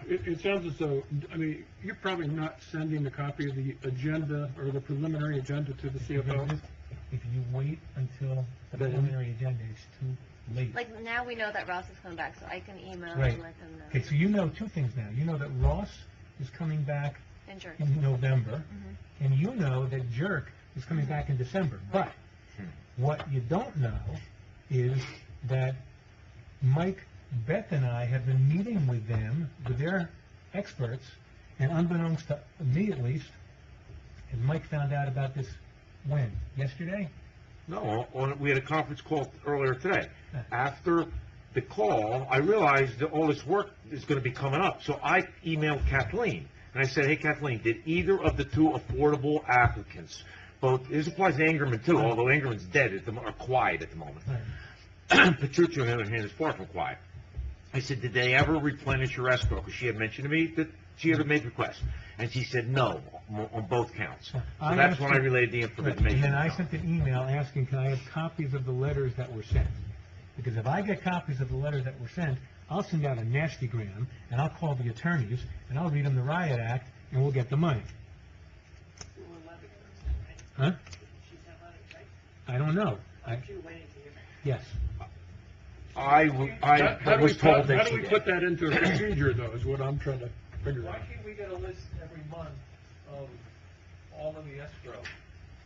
it sounds as though, I mean, you're probably not sending a copy of the agenda or the preliminary agenda to the CFO? If you wait until the preliminary agenda, it's too late. Like, now we know that Ross is coming back, so I can email Right. and let them know. Okay, so you know two things now. You know that Ross is coming back In Jersey. in November, Mhm. and you know that Jerk is coming back in December. But what you don't know is that Mike, Beth, and I have been meeting with them, with their experts, and unbeknownst to me at least, and Mike found out about this when? Yesterday? No, we had a conference call earlier today. After the call, I realized that all this work is going to be coming up, so I emailed Kathleen, and I said, hey, Kathleen, did either of the two affordable applicants, both, this applies to Ingerman too, although Ingerman's dead, or quiet at the moment. Petruccio, on the other hand, is far from quiet. I said, did they ever replenish your escrow? Because she had mentioned to me that she ever made requests. And she said no, on both counts. So that's when I relayed the information. And then I sent an email asking, can I have copies of the letters that were sent? Because if I get copies of the letters that were sent, I'll send out a nastygram, and I'll call the attorneys, and I'll read them the riot act, and we'll get the money. Huh? I don't know. Yes. I was told that How she do we did. put that into a procedure, though, is what I'm trying to figure Why out. can't we get a list every month of all of the escrow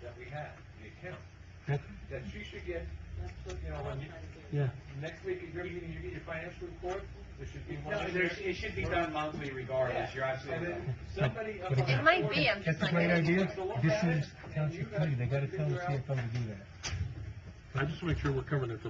that we have, the account? That- That she should get, you know, when you, Yeah. next week, you get your financial report, there should be one. No, in there. it should be done monthly regardless, you're absolutely And right. then somebody up But on It the might board- be, I'm just That's a not great getting idea. This is township committee, they gotta tell the CFO to do that. I just make sure we're covering it for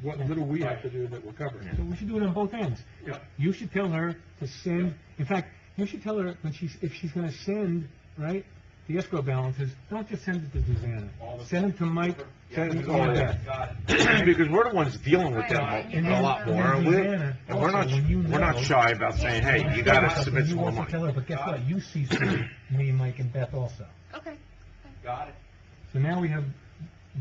what little we have to do that we're covering. So we should do it on both ends. Yeah. You should tell her to send, in fact, you should tell her when if she's gonna send, right, the escrow balances, don't just send it to Susanna. Send them to Mike. Send it to all all of of that. Because we're the ones dealing with them And a lot more, and Susanna, we're not, also, when you we're not know- shy about saying, hey, you gotta submit some You more also money. tell her, but guess what, you CC me, Mike, and Beth also. Okay. Got it. So now we have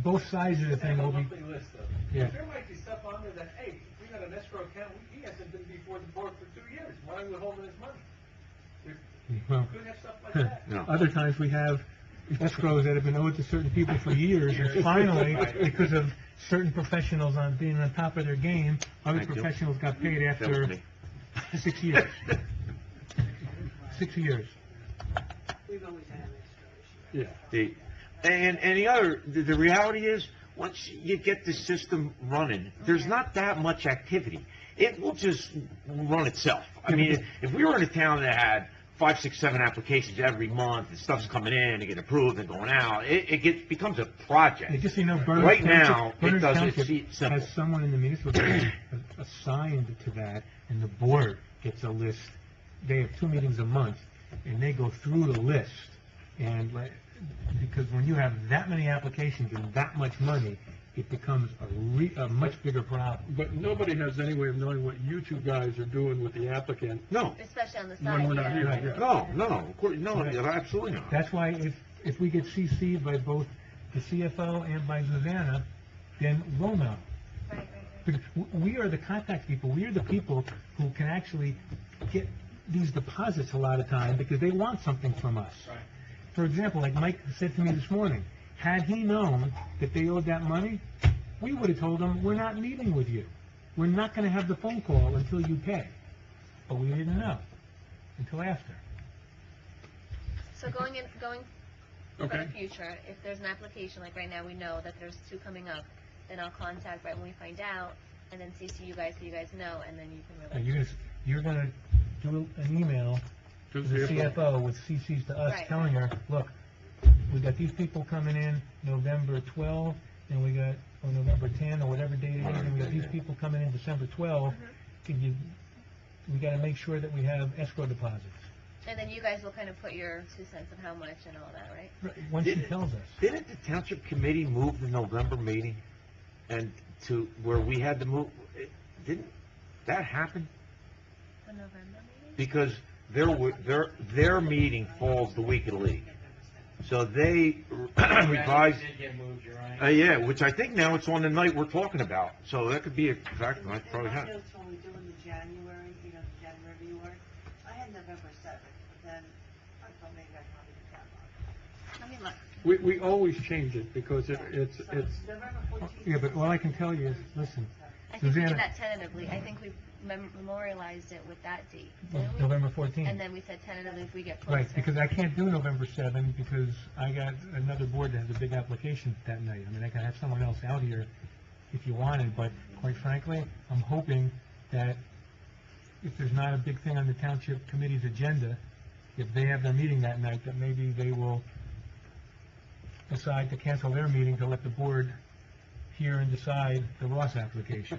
both sides of the thing, Have a will be, monthly list of. Yeah. There might be stuff on there that, hey, we got an escrow account, he hasn't been before the board for 2 years, why are we holding his money? well, We could have stuff like that. No. other times we have escrows that have been owed to certain people for years, and finally, because of certain professionals on being on top of their game, other Thank you. professionals got paid That was after me. 6 years. 6 years. We've always had an extra issue. Yeah. And the other, the reality is, once you get the system running, there's not that much activity. It will just run itself. I mean, if we were in a town that had 5, 6, 7 applications every month, and stuff's coming in and getting approved and going out, becomes a Yeah, project. just so you know, Berners Right Township- now, it Berners doesn't Township seem simple. has someone in the municipal government assigned to that, and the board gets a list. They have 2 meetings a month, and they go through the list. And because when you have that many applications and that much money, it becomes a much bigger problem. But nobody has any way of knowing what you two guys are doing with the applicant. No, Especially on the When side, we're not here, yeah. yeah. no, of course, no, absolutely not. That's why if we get CC'd by both the CFO and by Susanna, then we'll know. Right, right, Because we are the contact people, we are the people who can actually get these deposits a lot of time because they want something from us. Right. For example, like Mike said to me this morning, had he known that they owed that money, we would have told him, we're not meeting with you. We're not going to have the phone call until you pay. But we didn't know until after. So going for Okay. the future, if there's an application, like right now, we know that there's 2 coming up, then I'll contact right when we find out, and then CC you guys so you guys know, and then you can And relate. you're going to do an email to the CFO with CCs to us Right. telling her, look, we got these people coming in November 12, and we got, or November 10, or whatever date it is, and we got these people coming in December 12. We got to make sure that we have escrow deposits. And then you guys will kind of put your 2 cents of how much and all that, right? Once she tells us. Didn't the township committee move the November meeting and to where we had to move? Didn't that happen? The November meeting? Because their meeting falls the week of the league. So they revised, Did get moved, you're right. yeah, which I think now it's on the night we're talking about. So that could be a factor, I probably In my have. notes when we do in the January, the January review, I had November 7th, but then I thought maybe I copied it that Let me look. We always change it because it's, So it's November 14th. Yeah, but all I can tell you is, listen, I think we Susanna- did that tentatively. I think we memorialized it with that date, didn't we? November 14th. And then we said tentatively if we get closer. Right, because I can't do November 7 because I got another board that has a big application that night. I mean, I can have someone else out here if you wanted, but quite frankly, I'm hoping that if there's not a big thing on the township committee's agenda, if they have their meeting that night, that maybe they will decide to cancel their meeting to let the board hear and decide the Ross application.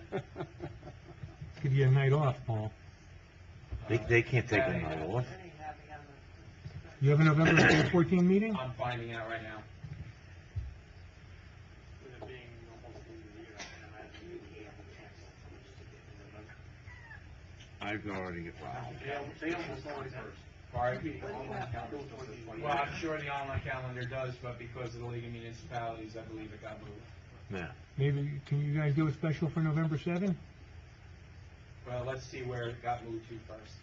Give you a night off, Paul. They can't take a night off. You have a November 14 meeting? I'm finding out right now. With it being almost the end of the year, I can imagine you would have to cancel just to get in November. I've already get, wow. They almost always first. Pardon? Well, I'm sure the online calendar does, but because of the League of Municipalities, I believe it got moved. Yeah. Maybe, can you guys do a special for November 7? Well, let's see where it got moved to first.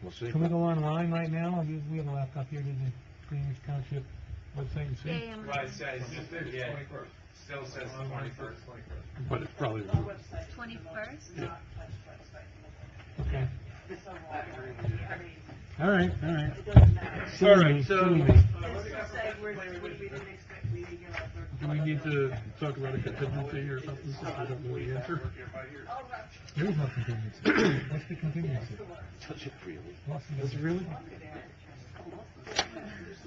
We'll see. Can we go online right now? We have a laptop here to the Greenwich Township website and see? Yeah, Well, it says, yeah, still says the 21st. but it's probably Our website. 21st? Not touch website. Okay. So, I mean, All right. it doesn't matter. All right, so, It's just say we didn't expect, we didn't get our third. do we need to talk about a contingency or something, since I don't know the answer? Oh, right. there is no contingency. What's the contingency? Does it really? What's it really?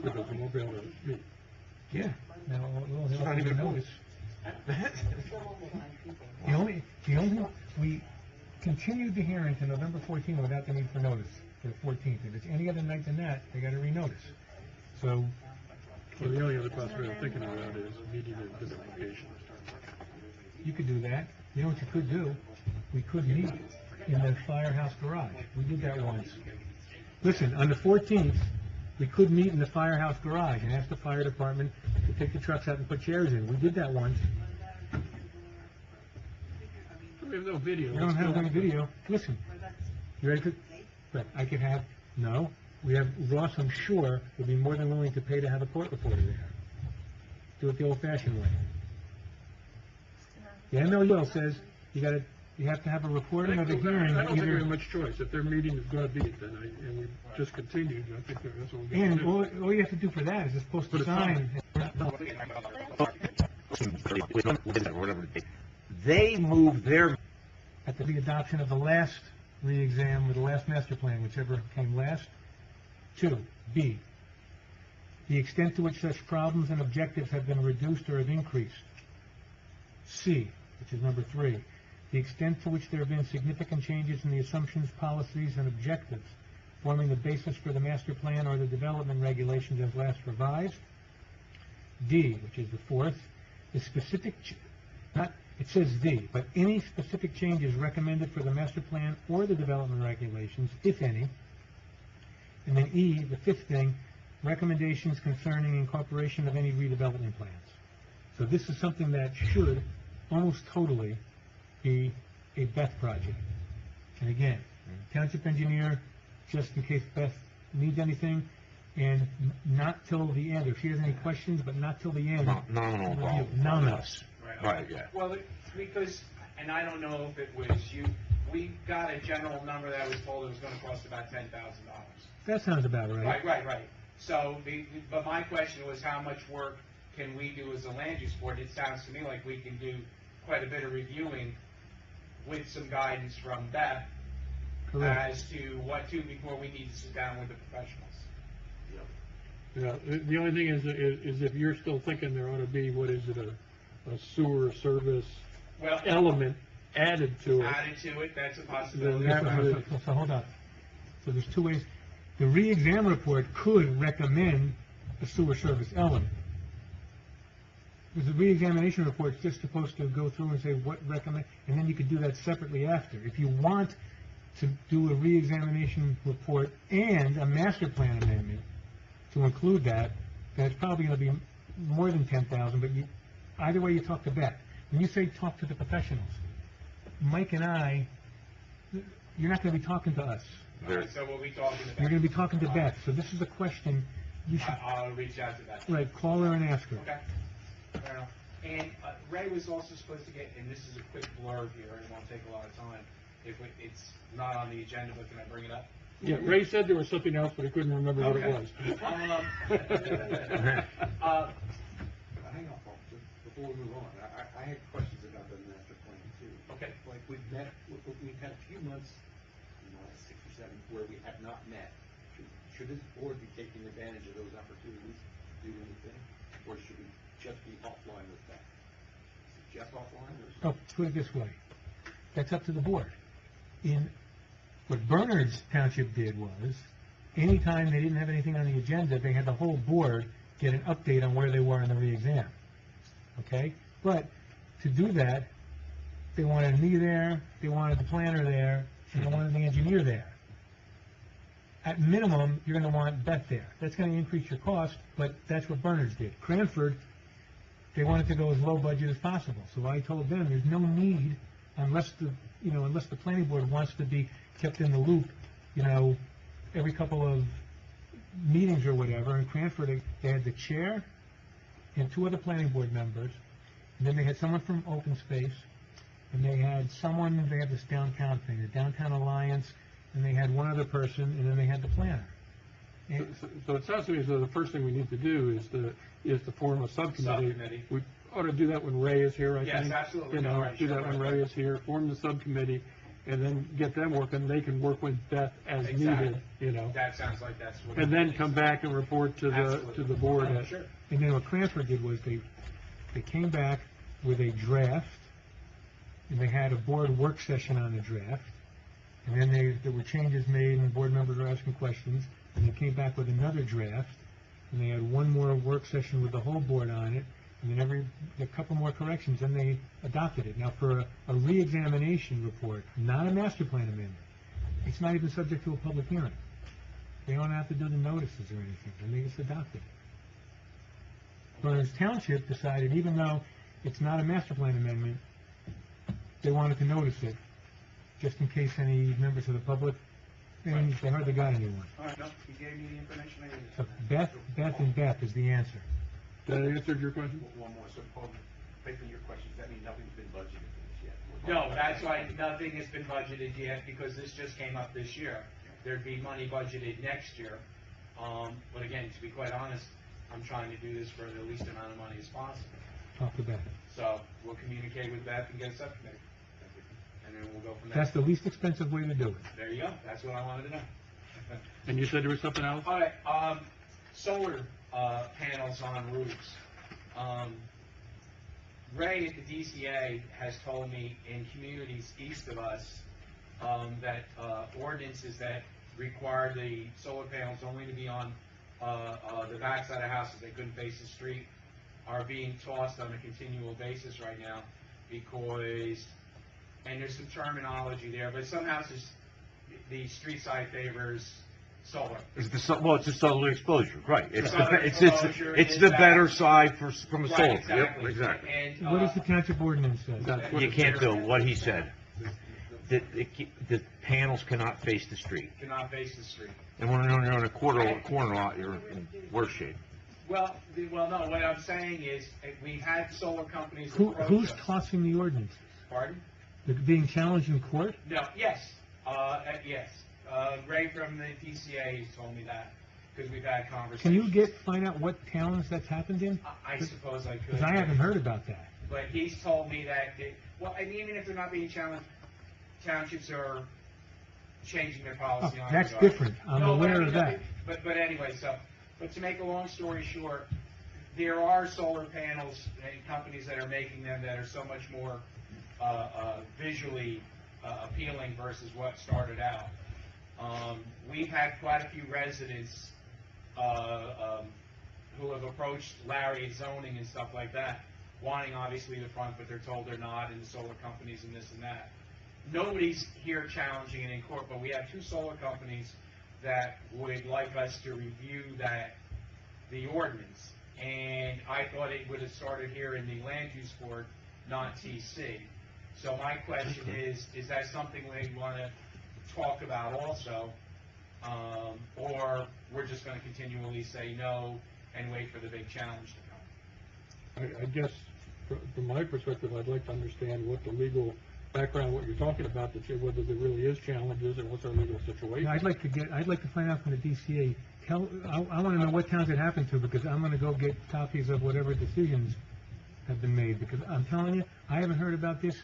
Because we won't be able to meet. Yeah. Now, we'll It's not have to even notice. We continued the hearing to November 14th without the need for notice for the 14th. If it's any other night than that, they gotta renotice. So, Well, the only other possibility I'm thinking around is meeting in a different location. you could do that. You know what you could do? We could meet in the firehouse garage. We did that once. Listen, on the 14th, we could meet in the firehouse garage and ask the fire department to take the trucks out and put chairs in. We did that once. We have no video. We don't have any video. Listen, you ready for, but I could have, no, we have, Ross, I'm sure, would be more than willing to pay to have a court reporter there. Do it the old-fashioned way. The MLUL says you have to have a recording of the hearing I don't think we either, have much choice. If their meeting is gonna be it, then and we just continued, I think that's what we're gonna and do. all you have to do for that is just post a Put a sign. sign. They moved their, At the adoption of the last re-exam or the last master plan, whichever came last. 2, B, the extent to which such problems and objectives have been reduced or have increased. C, which is number 3, the extent to which there have been significant changes in the assumptions, policies, and objectives forming the basis for the master plan or the development regulations as last revised. D, which is the 4th, the specific, it says D, but any specific changes recommended for the master plan or the development regulations, if any. And then E, the 5th thing, recommendations concerning incorporation of any redevelopment plans. So this is something that should almost totally be a Beth project. And again, township engineer, just in case Beth needs anything, and not till the end, if she has any questions, but not till the end. nominal involvement. Nominal. Right, yeah. Well, because, and I don't know if it was you, we got a general number that was told it was gonna cost about $10,000. That sounds about right. Right. So, but my question was, how much work can we do as a land use board? It sounds to me like we can do quite a bit of reviewing with some guidance from Beth Correct. as to what to before we need to sit down with the professionals. Yeah, the only thing is if you're still thinking there ought to be, what is it, a sewer service Well, element added to it. added to it, that's a possibility. Then So hold on. So there's 2 ways. The re-exam report could recommend a sewer service element. Because the re-examination report is just supposed to go through and say what recommend, and then you could do that separately after. If you want to do a re-examination report and a master plan amendment to include that, that's probably gonna be more than 10,000, but either way you talk to Beth. When you say talk to the professionals, Mike and I, you're not gonna be talking to us. All right, so we'll be talking about. You're gonna be talking to Beth, so this is a question you should, I'll reach out to that. right, call her and ask her. Okay, fair enough. And Ray was also supposed to get, and this is a quick blurb here, and it won't take a lot of time. It's not on the agenda, but can I bring it up? Yeah, Ray said there was something else, but he couldn't remember what it Okay. was. Hang on, Paul, before we move on, I had questions about the master plan too. Okay. Like, we've had a few months, in the last 6 or 7, where we have not met. Should this board be taking advantage of those opportunities to do anything? Or should we just be offline with that? Is it just offline or? Oh, put it this way, that's up to the board. What Bernard's Township did was, anytime they didn't have anything on the agenda, they had the whole board get an update on where they were in the re-exam, okay? But to do that, they wanted me there, they wanted the planner there, and they wanted the engineer there. At minimum, you're gonna want Beth there. That's gonna increase your cost, but that's what Bernard's did. Cranford, they wanted to go as low budget as possible, so I told them, there's no need, unless the planning board wants to be kept in the loop, every couple of meetings or whatever. In Cranford, they had the chair and 2 other planning board members, and then they had someone from Open Space, and they had this downtown thing, the Downtown Alliance, and they had 1 other person, and then they had the planner. And So it sounds to me as though the first thing we need to do is to form a subcommittee. Subcommittee. We ought to do that when Ray is here, I think. Yes, absolutely. Right, Do sure, that when right. Ray is here, form the subcommittee, and then get them working. They can work with Beth as Exactly. needed, That sounds like that's what. And then come back and report to Absolutely. the board. Oh, sure. And then what Cranford did was they came back with a draft, and they had a board work session on the draft, and then there were changes made, and board members were asking questions, and they came back with another draft, and they had 1 more work session with the whole board on it, and then a couple more corrections, and they adopted it. Now, for a re-examination report, not a master plan amendment, it's not even subject to a public hearing. They don't have to do the notices or anything, and they just adopted it. Berners Township decided, even though it's not a master plan amendment, they wanted to notice it, just in case any members of the public, and they hardly got anyone. All right, no, you gave me the information I needed. So Beth is the answer. That answered your question? One more, so Paul, based on your questions, that means nothing's been budgeted for this yet? No, that's why nothing has been budgeted yet, because this just came up this year. There'd be money budgeted next year. But again, to be quite honest, I'm trying to do this for the least amount of money as possible. Talk to Beth. So we'll communicate with Beth and get a subcommittee. And then we'll go from there. That's the least expensive way to do it. There you go. That's what I wanted to know. And you said there was something else? All right, solar panels on roofs. Ray at the DCA has told me in communities east of us that ordinances that require the solar panels only to be on the backside of houses, they couldn't face the street, are being tossed on a continual basis right now because, and there's some terminology there, but some houses, the street side favors solar. It's a solar exposure, right. It's Solar exposure it's is the that- better side from a Right, solar. exactly. Yep, exactly. And, What does the township ordinance say? That's what You it can't says. do what he said. The panels cannot face the street. cannot face the street. And when you're on a corner lot, you're in worse shape. Well, no, what I'm saying is, we've had solar companies approach Who's us. tossing the ordinances? Pardon? They're being challenged in court? No, yes, yes. Ray from the TCA has told me that, because we've had conversations. Can you find out what towns that's happened in? I suppose I could. Because I haven't heard about that. But he's told me that, and even if they're not being challenged, townships are changing their policy on it. That's different. I'm No, aware of that. But anyway, but to make a long story short, there are solar panels and companies that are making them that are so much more visually appealing versus what started out. We've had quite a few residents who have approached Larry at zoning and stuff like that, wanting obviously the front, but they're told they're not, and the solar companies and this and that. nobody's here challenging it in court, but we have two solar companies that would like us to review the ordinance. And I thought it would have started here in the land use board, not TC. So my question is that something we want to talk about also? Or we're just going to continually say no and wait for the big challenge to come? I guess, from my perspective, I'd like to understand what the legal background, what you're talking about, whether there really is challenges and what's our legal situation. I'd like to find out from the DCA, I want to know what towns it happened to, because I'm going to go get copies of whatever decisions have been made, because I'm telling you, I haven't heard about this,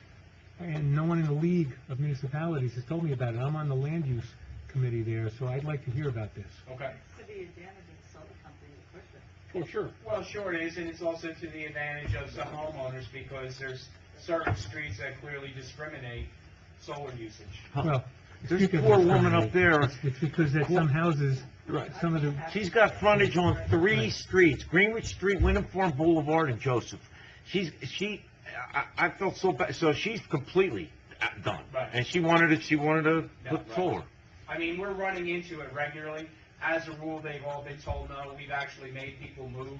and no one in the League of Municipalities has told me about it. I'm on the land use committee there, so I'd like to hear about this. Okay. To the advantage of the solar company, of course. Well, sure. Well, sure it is, and it's also to the advantage of some homeowners because there's certain streets that clearly discriminate solar usage. Well, There's a poor woman up there. It's because that some houses, some of the, She's got frontage on 3 streets, Greenwich Street, Wyndham Farm Boulevard, and Joseph. I felt so bad, so she's completely done. Right. And she wanted to put right. solar. I mean, we're running into it regularly. As a rule, they've all been told no. We've actually made people move.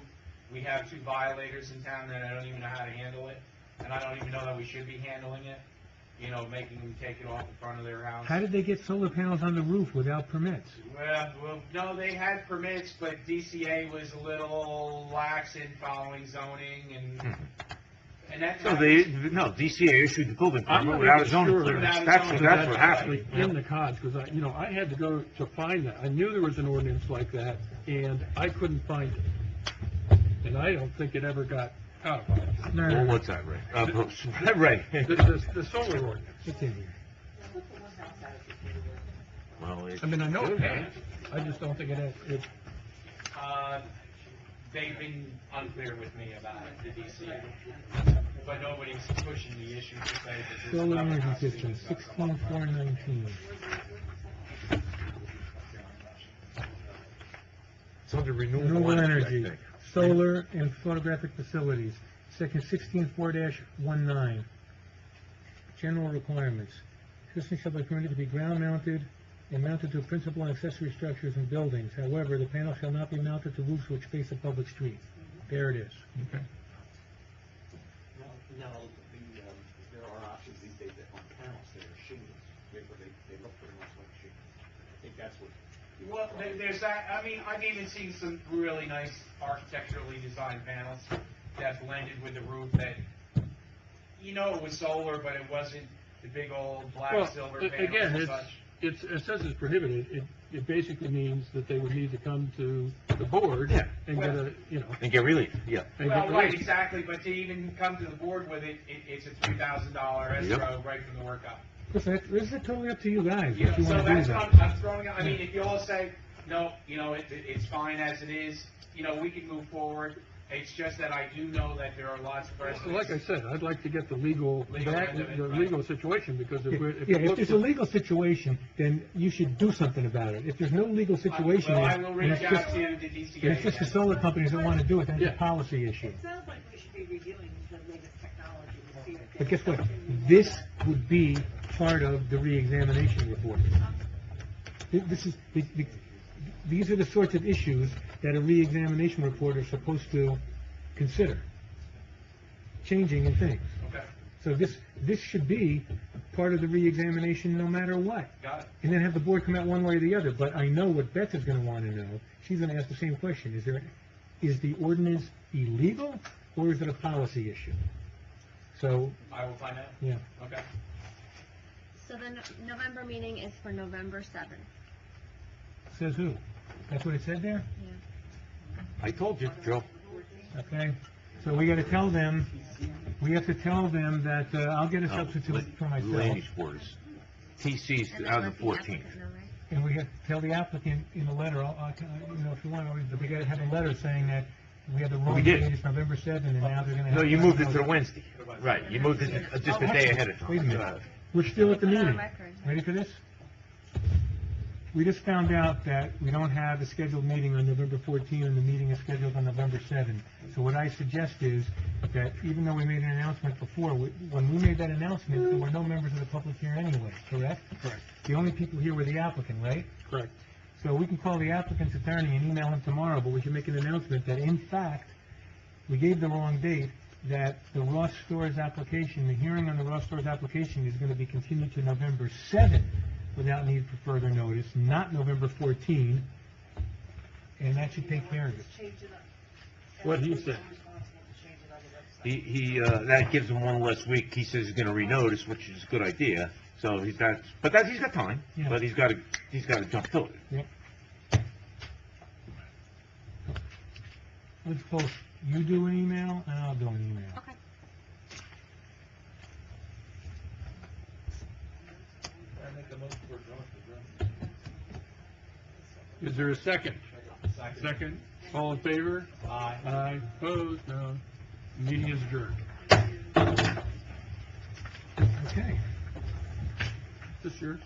We have 2 violators in town that I don't even know how to handle it, and I don't even know that we should be handling it, you know, making them take it off in front of their house. how did they get solar panels on the roof without permits? Well, no, they had permits, but DCA was a little lax in following zoning, and that's... No, DCA issued the building I'm permit not without even a zoning sure clearance. that That's what that's happened. actually in the cards, because I had to go to find that. I knew there was an ordinance like that, and I couldn't find it. And I don't think it ever got codified. Well, what's that, Ray? Ray. The solar ordinance. It's in here. Well, I mean, I know it has. I just don't think it They've been unclear with me about it, the DCA, but nobody's pushing the issue to say that this is Solar not a energy constitutional system, government. 16,419. It's under renewable Renewable energy, I energy, think. solar and photographic facilities, section 16.4-19. General requirements. Systems shall be permitted to be ground mounted and mounted to principal and accessory structures and buildings. However, the panel shall not be mounted to roofs which face a public street. There it is. Okay. Now, there are options these days that on panels that are shingles, they look pretty much like shingles. I think that's what. Well, there's that, I mean, I've even seen some really nice architecturally designed panels that blended with the roof that, you know, it was solar, but it wasn't the big old black Well, silver again, panels and such. it says it's prohibited. It basically means that they would need to come to the board Yeah. and get a, And get relief, yeah. and Well, get right, relief. exactly, but to even come to the board with it, it's a $3,000 escrow right from the workup. Listen, this is totally up to you guys, You what know, you so want to do that's with what that. I'm throwing out, I mean, if you all say, no, you know, it's fine as it is, you know, we can move forward. It's just that I do know that there are lots of precedents. Like I said, I'd like to get the legal end of it, the right. legal situation, because if Yeah, it if looks... there's a legal situation, then you should do something about it. If there's no legal situation, Well, I then will then reach it's out just, to the DCA. then it's just the solar companies that want to do it, then it's Yeah. a policy issue. It sounds like we should be reviewing the latest technology to see if. But guess what? This would be part of the re-examination report. This is, these are the sorts of issues that a re-examination report is supposed to consider. Changing in things. Okay, So this should be part of the re-examination no matter what. got it. And then have the board come out one way or the other. But I know what Beth is gonna wanna know. She's gonna ask the same question. Is the ordinance illegal, or is it a policy issue? So, I will find out. yeah. Okay. So the November meeting is for November 7th. Says who? That's what it said there? I told you, Joe. Okay. So we gotta tell them, we have to tell them that, I'll get a substitute for myself. Land use board is, TC's And out let of the the 14th. applicant know, right? And we have to tell the applicant in a letter, you know, if you want, we gotta have a letter saying that we have the wrong We date, did. it's November 7th, and now they're gonna have... No, you moved it to the Wednesday. Right, you moved it just a day ahead of time. Wait a minute. We're still at the Put it on meeting. record. Ready for this? We just found out that we don't have a scheduled meeting on November 14, and the meeting is scheduled on November 7. So what I suggest is that even though we made an announcement before, when we made that announcement, there were no members of the public here anyway, correct? Correct. The only people here were the applicant, right? Correct. So we can call the applicant's attorney and email him tomorrow, but we can make an announcement that in fact, we gave the wrong date, that the Ross Stores application, the hearing on the Ross Stores application is going to be continued to November 7 without need for further notice, not November 14, and that should take care of it. Change it up. What he said. He, that gives him one less week. He says he's gonna renotice, which is a good idea. So he's got time, Yeah. but he's gotta jump to it. Yep. Let's both, you do an email and I'll do an email. Okay. I make a motion for adjournment. Is there a second? Second. All in favor? Aye. Aye. Opposed? No. Meeting is adjourned. Okay. Is this yours?